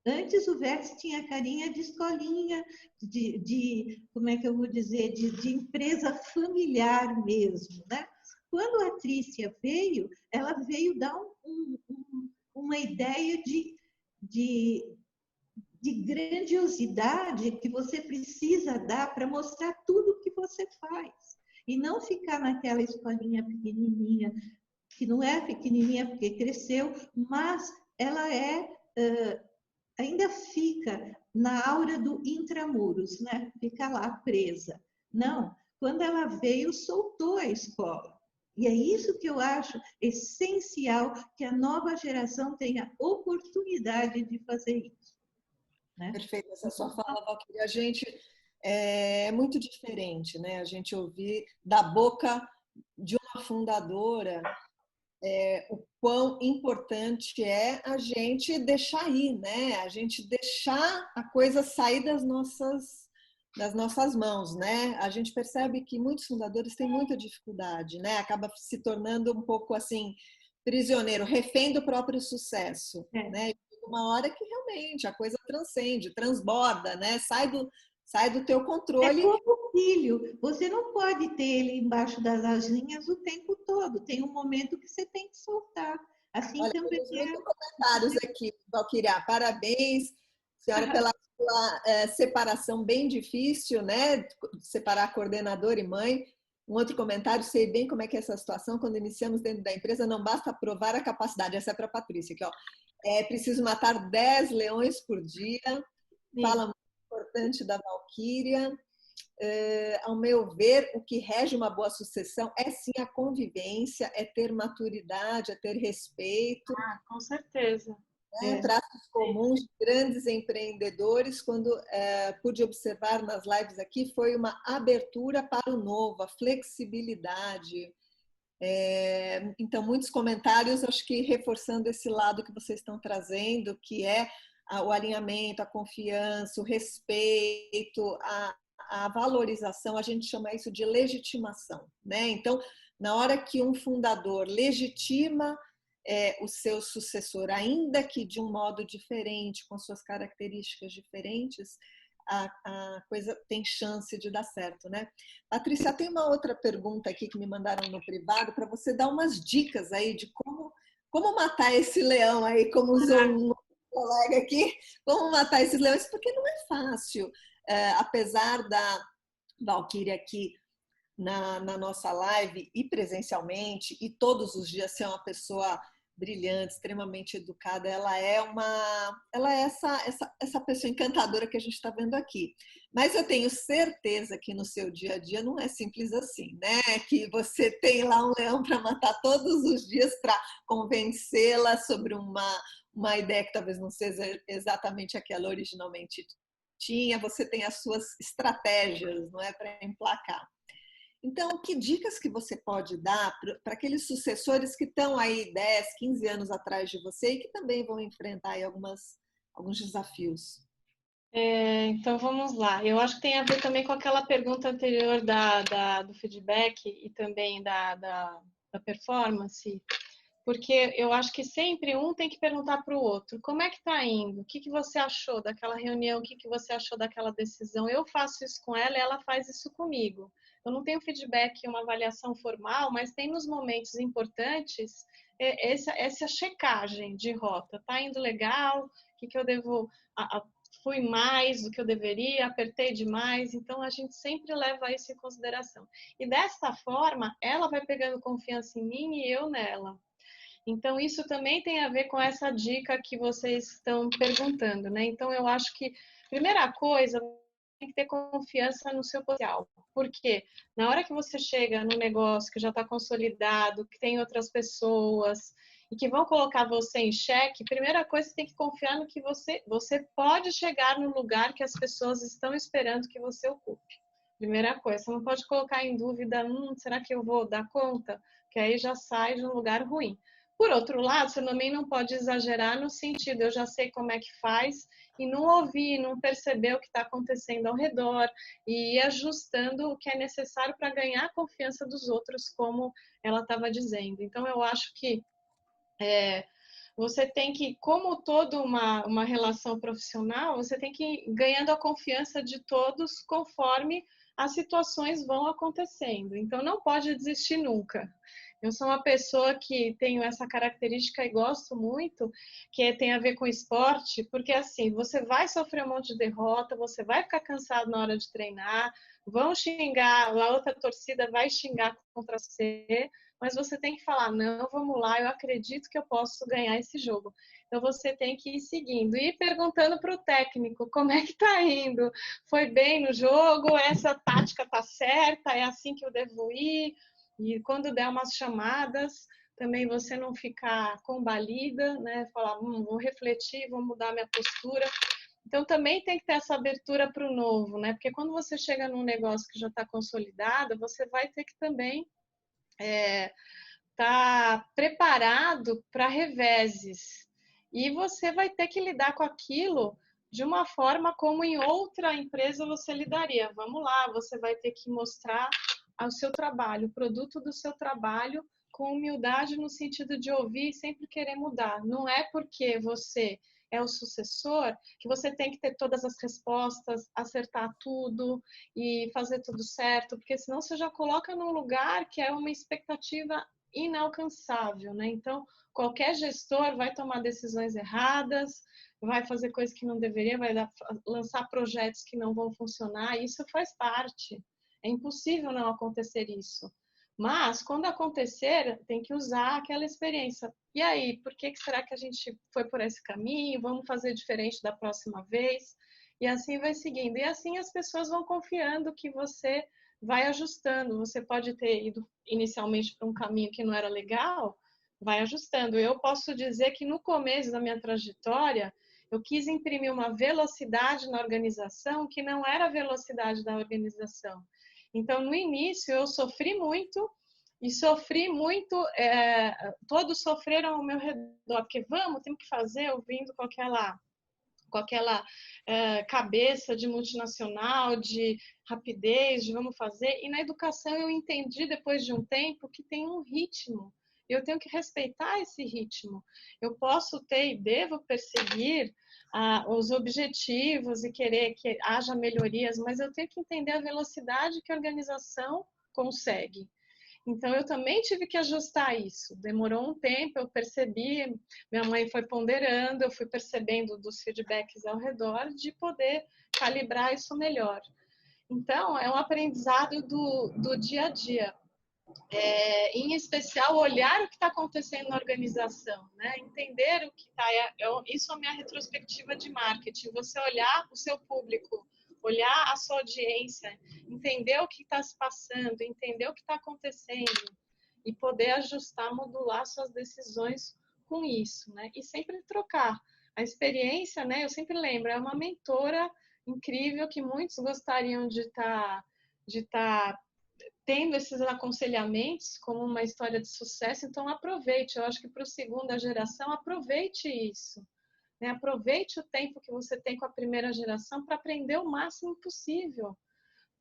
Speaker 2: Antes o Vértice tinha carinha de escolinha, como é que eu vou dizer, de empresa familiar mesmo, né? Quando a Trícia veio, ela veio dar uma ideia de grandiosidade que você precisa dar para mostrar tudo que você faz. E não ficar naquela escolinha pequenininha, que não é pequenininha porque cresceu, mas ela ainda fica na aura do intramuros, né? Fica lá presa. Não, quando ela veio, soltou a escola. E é isso que eu acho essencial, que a nova geração tenha oportunidade de fazer isso. Né?
Speaker 5: Perfeito, essa sua fala, Valquíria. A gente é muito diferente, né? A gente ouvir da boca de uma fundadora o quão importante é a gente deixar ir, né? A gente deixar a coisa sair das nossas mãos, né? A gente percebe que muitos fundadores têm muita dificuldade, né? Acaba se tornando um pouco assim prisioneiro, refém do próprio sucesso, né? Uma hora que realmente a coisa transcende, transborda, né? Sai do teu controle.
Speaker 2: É como o filho, você não pode ter ele embaixo das asinhas o tempo todo. Tem um momento que você tem que soltar. Assim
Speaker 5: Olha,
Speaker 2: também
Speaker 5: temos muitos comentários aqui, Valquíria. Parabéns, senhora, pela sua separação bem difícil, né? Separar coordenador e mãe. Um outro comentário, sei bem como é que é essa situação, quando iniciamos dentro da empresa, não basta provar a capacidade, essa é para a Patrícia, aqui, ó. É preciso matar 10 leões por dia, fala muito importante da Valquíria. Ao meu ver, o que rege uma boa sucessão é sim a convivência, é ter maturidade, é ter respeito.
Speaker 3: Com certeza.
Speaker 5: Traços comuns de grandes empreendedores, quando pude observar nas lives aqui, foi uma abertura para o novo, a flexibilidade. Então, muitos comentários, acho que reforçando esse lado que vocês estão trazendo, que é o alinhamento, a confiança, o respeito, a valorização, a gente chama isso de legitimação, né? Então, na hora que um fundador legitima o seu sucessor, ainda que de um modo diferente, com suas características diferentes, a coisa tem chance de dar certo, né? Patrícia, tem uma outra pergunta aqui que me mandaram no privado para você dar umas dicas aí de como matar esse leão aí, como usou um colega aqui, como matar esses leões, porque não é fácil. Apesar da Valquíria aqui na nossa live e presencialmente e todos os dias ser uma pessoa brilhante, extremamente educada, ela é essa pessoa encantadora que a gente está vendo aqui. Mas eu tenho certeza que no seu dia a dia não é simples assim, né? Que você tem lá um leão para matar todos os dias para convencê-la sobre uma ideia que talvez não seja exatamente aquela originalmente tinha. Você tem as suas estratégias, não é, para emplacar. Então, que dicas que você pode dar para aqueles sucessores que estão aí 10, 15 anos atrás de você e que também vão enfrentar aí alguns desafios?
Speaker 3: Então, vamos lá. Eu acho que tem a ver também com aquela pergunta anterior do feedback e também da performance, porque eu acho que sempre um tem que perguntar para o outro, como é que está indo? O que você achou daquela reunião? O que você achou daquela decisão? Eu faço isso com ela e ela faz isso comigo. Eu não tenho feedback, uma avaliação formal, mas tem nos momentos importantes essa checagem de rota. Está indo legal? O que eu devo... Fui mais do que eu deveria, apertei demais, então a gente sempre leva isso em consideração. E desta forma, ela vai pegando confiança em mim e eu nela. Então, isso também tem a ver com essa dica que vocês estão perguntando, né? Então, eu acho que, primeira coisa, tem que ter confiança no seu potencial. Porque na hora que você chega no negócio que já está consolidado, que tem outras pessoas e que vão colocar você em xeque, primeira coisa, você tem que confiar no que você pode chegar no lugar que as pessoas estão esperando que você ocupe. Primeira coisa, você não pode colocar em dúvida, será que eu vou dar conta? Que aí já sai de um lugar ruim. Por outro lado, você também não pode exagerar no sentido, eu já sei como é que faz, e não ouvir, não perceber o que está acontecendo ao redor, e ir ajustando o que é necessário para ganhar a confiança dos outros, como ela estava dizendo. Então, eu acho que você tem que, como toda uma relação profissional, você tem que ir ganhando a confiança de todos conforme as situações vão acontecendo. Então, não pode desistir nunca. Eu sou uma pessoa que tenho essa característica e gosto muito, que tem a ver com esporte, porque assim, você vai sofrer um monte de derrota, você vai ficar cansado na hora de treinar, vão xingar, a outra torcida vai xingar contra você, mas você tem que falar, não, vamos lá, eu acredito que eu posso ganhar esse jogo. Então, você tem que ir seguindo e perguntando para o técnico, como é que está indo? Foi bem no jogo? Essa tática está certa? É assim que eu devo ir? E quando der umas chamadas, também você não ficar combalida, né? Falar, vou refletir, vou mudar minha postura. Então, também tem que ter essa abertura para o novo, né? Porque quando você chega num negócio que já está consolidado, você vai ter que também tá preparado para reveses. E você vai ter que lidar com aquilo de uma forma como em outra empresa você lidaria. Vamos lá, você vai ter que mostrar o seu trabalho, o produto do seu trabalho com humildade no sentido de ouvir e sempre querer mudar. Não é porque você é o sucessor que você tem que ter todas as respostas, acertar tudo e fazer tudo certo, porque senão você já coloca num lugar que é uma expectativa inalcançável, né? Então, qualquer gestor vai tomar decisões erradas, vai fazer coisas que não deveria, vai lançar projetos que não vão funcionar, isso faz parte. É impossível não acontecer isso. Mas, quando acontecer, tem que usar aquela experiência. E aí, por que será que a gente foi por esse caminho? Vamos fazer diferente da próxima vez? E assim vai seguindo. E assim as pessoas vão confiando que você vai ajustando. Você pode ter ido inicialmente para um caminho que não era legal, vai ajustando. Eu posso dizer que no começo da minha trajetória, eu quis imprimir uma velocidade na organização que não era a velocidade da organização. Então, no início, eu sofri muito, e sofri muito, todos sofreram ao meu redor, porque temos que fazer, eu vindo com aquela cabeça de multinacional, de rapidez, de vamos fazer, e na educação eu entendi, depois de um tempo, que tem um ritmo, eu tenho que respeitar esse ritmo. Eu posso ter e devo perseguir os objetivos e querer que haja melhorias, mas eu tenho que entender a velocidade que a organização consegue. Então, eu também tive que ajustar isso. Demorou um tempo, eu percebi, minha mãe foi ponderando, eu fui percebendo dos feedbacks ao redor de poder calibrar isso melhor. Então, é um aprendizado do dia a dia. Em especial, olhar o que está acontecendo na organização, né? Entender o que está... Isso é a minha retrospectiva de marketing. Você olhar o seu público, olhar a sua audiência, entender o que está se passando, entender o que está acontecendo e poder ajustar, modular suas decisões com isso, né? E sempre trocar. A experiência, né? Eu sempre lembro, é uma mentora incrível que muitos gostariam de estar tendo esses aconselhamentos como uma história de sucesso, então aproveite. Eu acho que para a segunda geração, aproveite isso. Né? Aproveite o tempo que você tem com a primeira geração para aprender o máximo possível.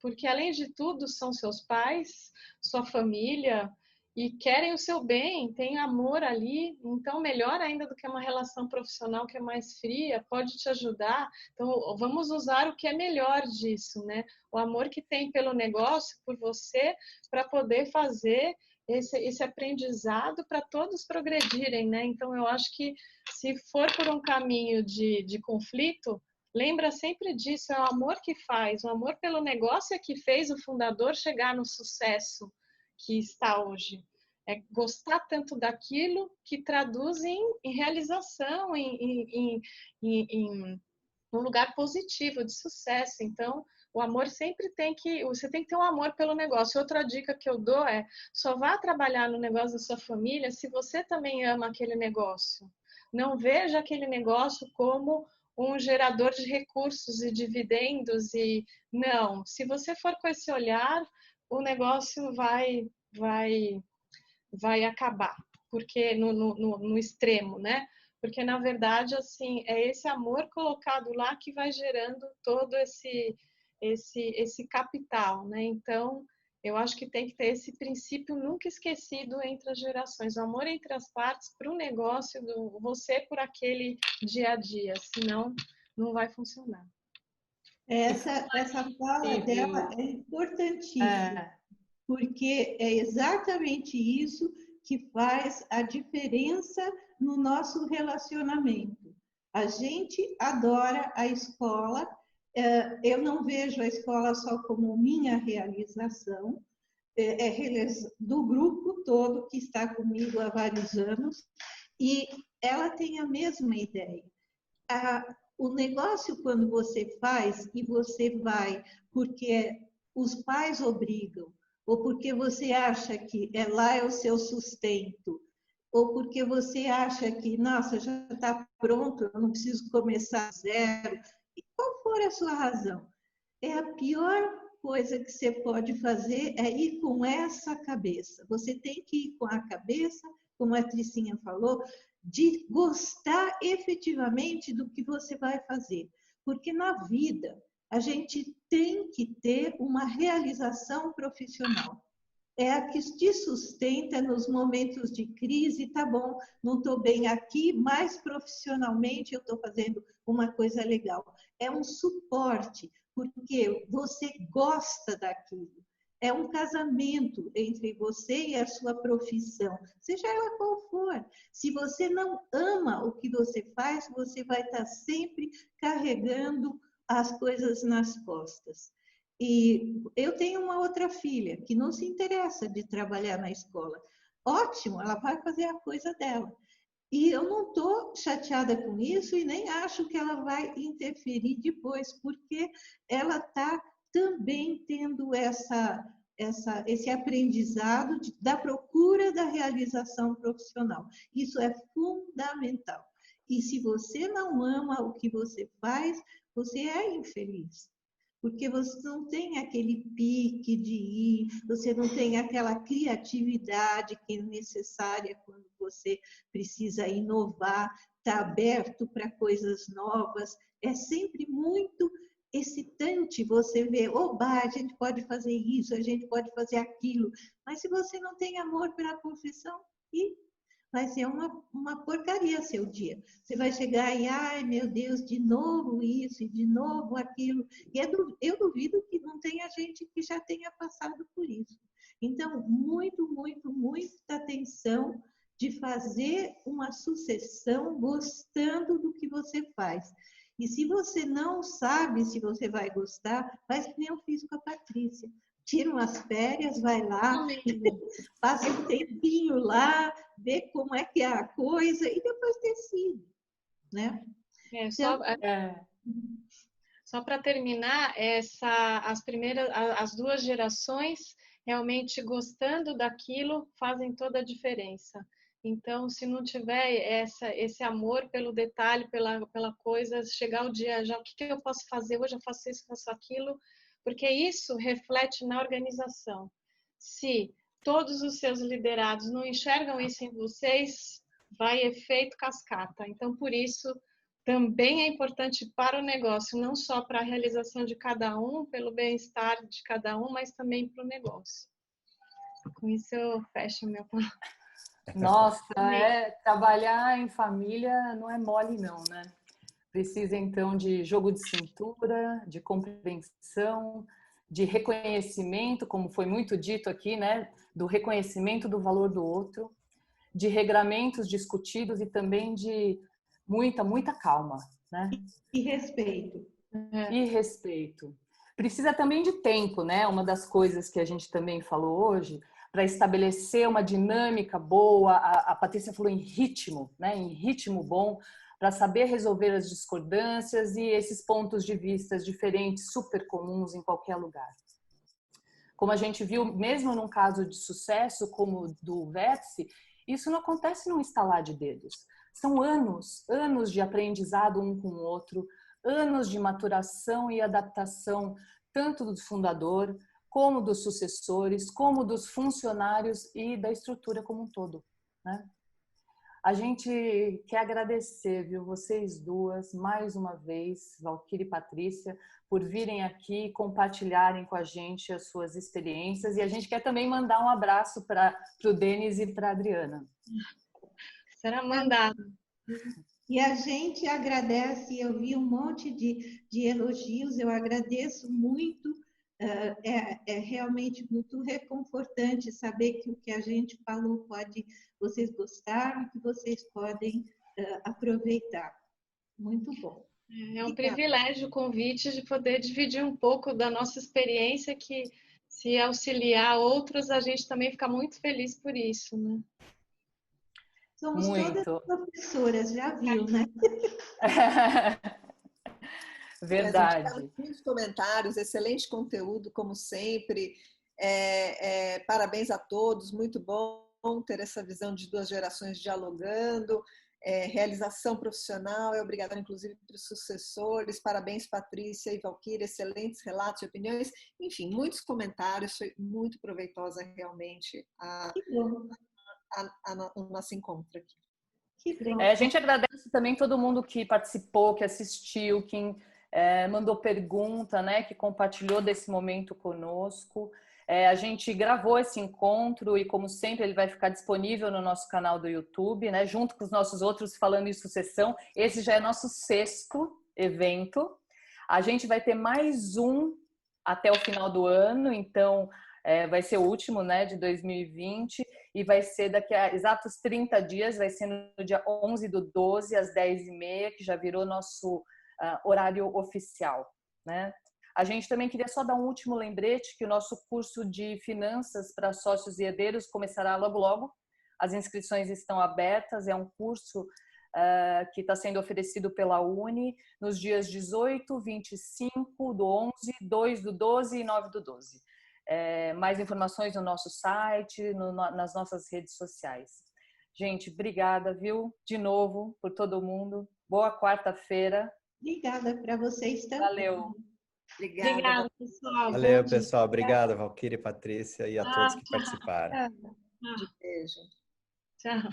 Speaker 3: Porque, além de tudo, são seus pais, sua família, e querem o seu bem, tem amor ali, então melhor ainda do que uma relação profissional que é mais fria, pode te ajudar. Então, vamos usar o que é melhor disso, né? O amor que tem pelo negócio, por você, para poder fazer esse aprendizado para todos progredirem, né? Então, eu acho que se for por um caminho de conflito, lembra sempre disso, é o amor que faz, o amor pelo negócio é que fez o fundador chegar no sucesso que está hoje. É gostar tanto daquilo que traduz em realização, em um lugar positivo, de sucesso. Então, o amor sempre você tem que ter um amor pelo negócio. Outra dica que eu dou é, só vá trabalhar no negócio da sua família se você também ama aquele negócio. Não veja aquele negócio como um gerador de recursos e dividendos não. Se você for com esse olhar, o negócio vai acabar, porque no extremo, né? Porque na verdade assim é esse amor colocado lá que vai gerando todo esse capital, né? Então eu acho que tem que ter esse princípio nunca esquecido entre as gerações, o amor entre as partes para o negócio, você por aquele dia a dia, senão não vai funcionar.
Speaker 2: Essa fala dela é importantíssima, porque é exatamente isso que faz a diferença no nosso relacionamento. A gente adora a escola, eu não vejo a escola só como minha realização, é do grupo todo que está comigo há vários anos, e ela tem a mesma ideia. O negócio, quando você faz e você vai porque os pais obrigam, ou porque você acha que lá é o seu sustento, ou porque você acha que, nossa, já está pronto, eu não preciso começar zero, e qual for a sua razão, é a pior coisa que você pode fazer é ir com essa cabeça. Você tem que ir com a cabeça, como a Tricinha falou, de gostar efetivamente do que você vai fazer. Porque na vida a gente tem que ter uma realização profissional. É a que te sustenta nos momentos de crise, tá bom, não estou bem aqui, mas profissionalmente eu estou fazendo uma coisa legal. É um suporte, porque você gosta daquilo. É um casamento entre você e a sua profissão, seja ela qual for. Se você não ama o que você faz, você vai estar sempre carregando as coisas nas costas. E eu tenho uma outra filha que não se interessa de trabalhar na escola. Ótimo, ela vai fazer a coisa dela. E eu não estou chateada com isso e nem acho que ela vai interferir depois, porque ela está também tendo esse aprendizado da procura da realização profissional. Isso é fundamental. E se você não ama o que você faz, você é infeliz. Porque você não tem aquele pique de ir, você não tem aquela criatividade que é necessária quando você precisa inovar, está aberto para coisas novas. É sempre muito excitante você ver, oba, a gente pode fazer isso, a gente pode fazer aquilo. Mas se você não tem amor pela profissão, vai ser uma porcaria seu dia. Você vai chegar e, ai meu Deus, de novo isso e de novo aquilo. E eu duvido que não tenha gente que já tenha passado por isso. Então, muito, muito, muita atenção de fazer uma sucessão gostando do que você faz. E se você não sabe se você vai gostar, faz que nem eu fiz com a Patrícia. Tira umas férias, vai lá, passa um tempinho lá, vê como é que é a coisa e depois decide, né?
Speaker 3: Só para terminar, as duas gerações realmente gostando daquilo fazem toda a diferença. Então, se não tiver esse amor pelo detalhe, pela coisa, chegar o dia já, o que eu posso fazer? Hoje eu faço isso, faço aquilo, porque isso reflete na organização. Se todos os seus liderados não enxergam isso em vocês, vai efeito cascata. Então, por isso, também é importante para o negócio, não só para a realização de cada um, pelo bem-estar de cada um, mas também para o negócio. Com isso, eu fecho meu papo.
Speaker 4: Nossa, trabalhar em família não é mole não, né? Precisa então de jogo de cintura, de compreensão, de reconhecimento, como foi muito dito aqui, né? Do reconhecimento do valor do outro, de regramentos discutidos e também de muita calma, né?
Speaker 2: E respeito.
Speaker 4: E respeito. Precisa também de tempo, né? Uma das coisas que a gente também falou hoje, para estabelecer uma dinâmica boa, a Patrícia falou em ritmo, né? Em ritmo bom, para saber resolver as discordâncias e esses pontos de vista diferentes, super comuns em qualquer lugar. Como a gente viu, mesmo num caso de sucesso como o do Vértice, isso não acontece num estalar de dedos. São anos de aprendizado um com o outro, anos de maturação e adaptação, tanto do fundador, como dos sucessores, como dos funcionários e da estrutura como um todo, né? A gente quer agradecer, viu, vocês duas, mais uma vez, Valquíria e Patrícia, por virem aqui e compartilharem com a gente as suas experiências. E a gente quer também mandar um abraço para o Denis e para a Adriana.
Speaker 3: Será mandado.
Speaker 2: E a gente agradece, eu vi um monte de elogios, eu agradeço muito. É realmente muito reconfortante saber que o que a gente falou vocês gostaram, que vocês podem aproveitar. Muito bom.
Speaker 3: É um privilégio o convite de poder dividir um pouco da nossa experiência, que se auxiliar outros, a gente também fica muito feliz por isso, né?
Speaker 2: Somos todas professoras, já viu, né?
Speaker 4: Verdade.
Speaker 5: Muitos comentários, excelente conteúdo, como sempre. Parabéns a todos, muito bom ter essa visão de duas gerações dialogando. Realização profissional, obrigada inclusive para os sucessores. Parabéns, Patrícia e Valquíria, excelentes relatos e opiniões. Enfim, muitos comentários, foi muito proveitosa realmente o nosso encontro aqui.
Speaker 4: A gente agradece também todo mundo que participou, que assistiu, que mandou pergunta, né, que compartilhou desse momento conosco. A gente gravou esse encontro e, como sempre, ele vai ficar disponível no nosso canal do YouTube, né, junto com os nossos outros Falando em Sucessão. Esse já é nosso 6º evento. A gente vai ter mais um até o final do ano, então vai ser o último, né, de 2020, e vai ser daqui a exatos 30 dias, vai ser no dia 11/12, às 10h30, que já virou nosso horário oficial, né? A gente também queria só dar um último lembrete que o nosso curso de finanças para sócios e herdeiros começará logo logo. As inscrições estão abertas, é um curso que está sendo oferecido pela Uni nos dias 18, 25 do 11, 2 do 12 e 9 do 12. Mais informações no nosso site, nas nossas redes sociais. Gente, obrigada, viu? De novo, por todo mundo. Boa quarta-feira.
Speaker 2: Obrigada para vocês também.
Speaker 4: Valeu.
Speaker 3: Obrigada, pessoal.
Speaker 1: Valeu, pessoal. Obrigado, Valquíria, Patrícia e a todos que participaram.
Speaker 3: Tchau.
Speaker 5: Beijo.
Speaker 3: Tchau.